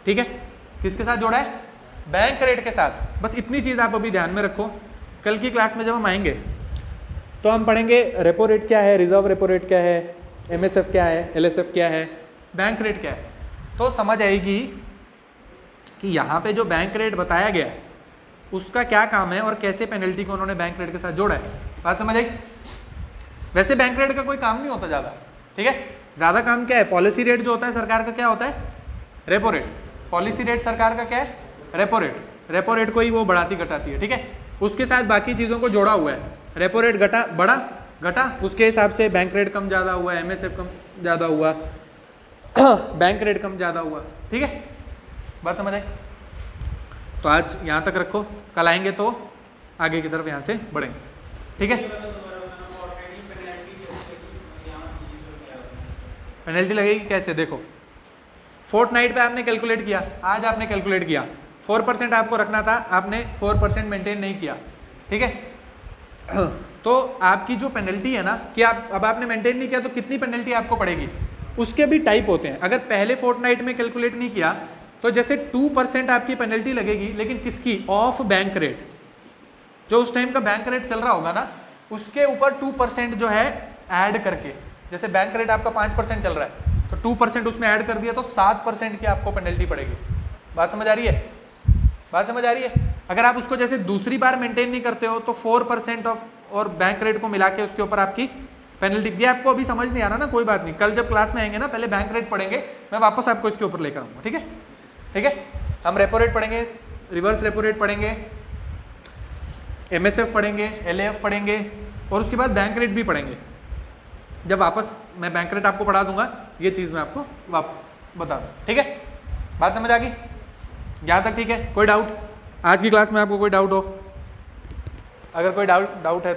ठीक है, किसके साथ जोड़ा है? बैंक रेट के साथ। बस इतनी चीज़ आप अभी ध्यान में रखो, कल की क्लास में जब हम आएंगे तो हम पढ़ेंगे रेपो रेट क्या है, रिजर्व रेपो रेट क्या है, MSF क्या है, LSF क्या है, बैंक रेट क्या है, तो समझ आएगी कि यहाँ पे जो बैंक रेट बताया गया है उसका क्या काम है और कैसे पेनल्टी को उन्होंने बैंक रेट के साथ जोड़ा है। बात समझ आई? वैसे बैंक रेट का कोई काम नहीं होता ज़्यादा। ठीक है, ज़्यादा काम क्या है? पॉलिसी रेट जो होता है सरकार का क्या होता है? Repo rate. पॉलिसी रेट सरकार का क्या है? Repo rate. रेपो रेट को ही वो बढ़ाती घटाती है। ठीक है, उसके साथ बाकी चीज़ों को जोड़ा हुआ है। रेपो रेट घटा बढ़ा घटा, उसके हिसाब से बैंक रेट कम ज़्यादा हुआ, MSF कम ज़्यादा हुआ, बैंक रेट कम ज़्यादा हुआ। ठीक है, बात समझ आई? तो आज यहाँ तक रखो, कल आएंगे तो आगे की तरफ यहाँ से बढ़ेंगे। ठीक है, पेनल्टी लगेगी कैसे? देखो, फोर्टनाइट पे आपने कैलकुलेट किया, आज आपने कैलकुलेट किया, 4% आपको रखना था, आपने 4% मेंटेन नहीं किया। ठीक है, तो आपकी जो पेनल्टी है ना, कि आप अब आपने मेंटेन नहीं किया तो कितनी पेनल्टी आपको पड़ेगी, उसके भी टाइप होते हैं। अगर पहले फोर्टनाइट में कैलकुलेट नहीं किया तो जैसे 2% आपकी पेनल्टी लगेगी, लेकिन किसकी? Of bank rate. जो उस टाइम का बैंक रेट चल रहा होगा ना, उसके ऊपर 2% जो है ऐड करके, जैसे बैंक रेट आपका 5% चल रहा है तो 2% उसमें ऐड कर दिया तो 7% की आपको पेनल्टी पड़ेगी। बात समझ आ रही है? बात समझ आ रही है? अगर आप उसको जैसे दूसरी बार मेंटेन नहीं करते हो तो 4% ऑफ और बैंक रेट को मिला के उसके ऊपर आपकी पेनल्टी, ये आपको अभी समझ नहीं आ रहा ना, कोई बात नहीं, कल जब क्लास में आएंगे ना पहले बैंक रेट पढ़ेंगे, मैं वापस आपको इसके ऊपर लेकर आऊँगा, ठीक है? ठीक है, हम रेपो रेट पढ़ेंगे, रिवर्स रेपो रेट पढ़ेंगे, MSF पढ़ेंगे, LAF पढ़ेंगे और उसके बाद बैंक रेट भी पढ़ेंगे। जब वापस मैं बैंक रेट आपको पढ़ा दूंगा, ये चीज़ मैं आपको बता दूँ, ठीक है? बात समझ आ गई यहाँ तक? ठीक है, कोई डाउट आज की क्लास में? आपको कोई डाउट हो, अगर कोई डाउट है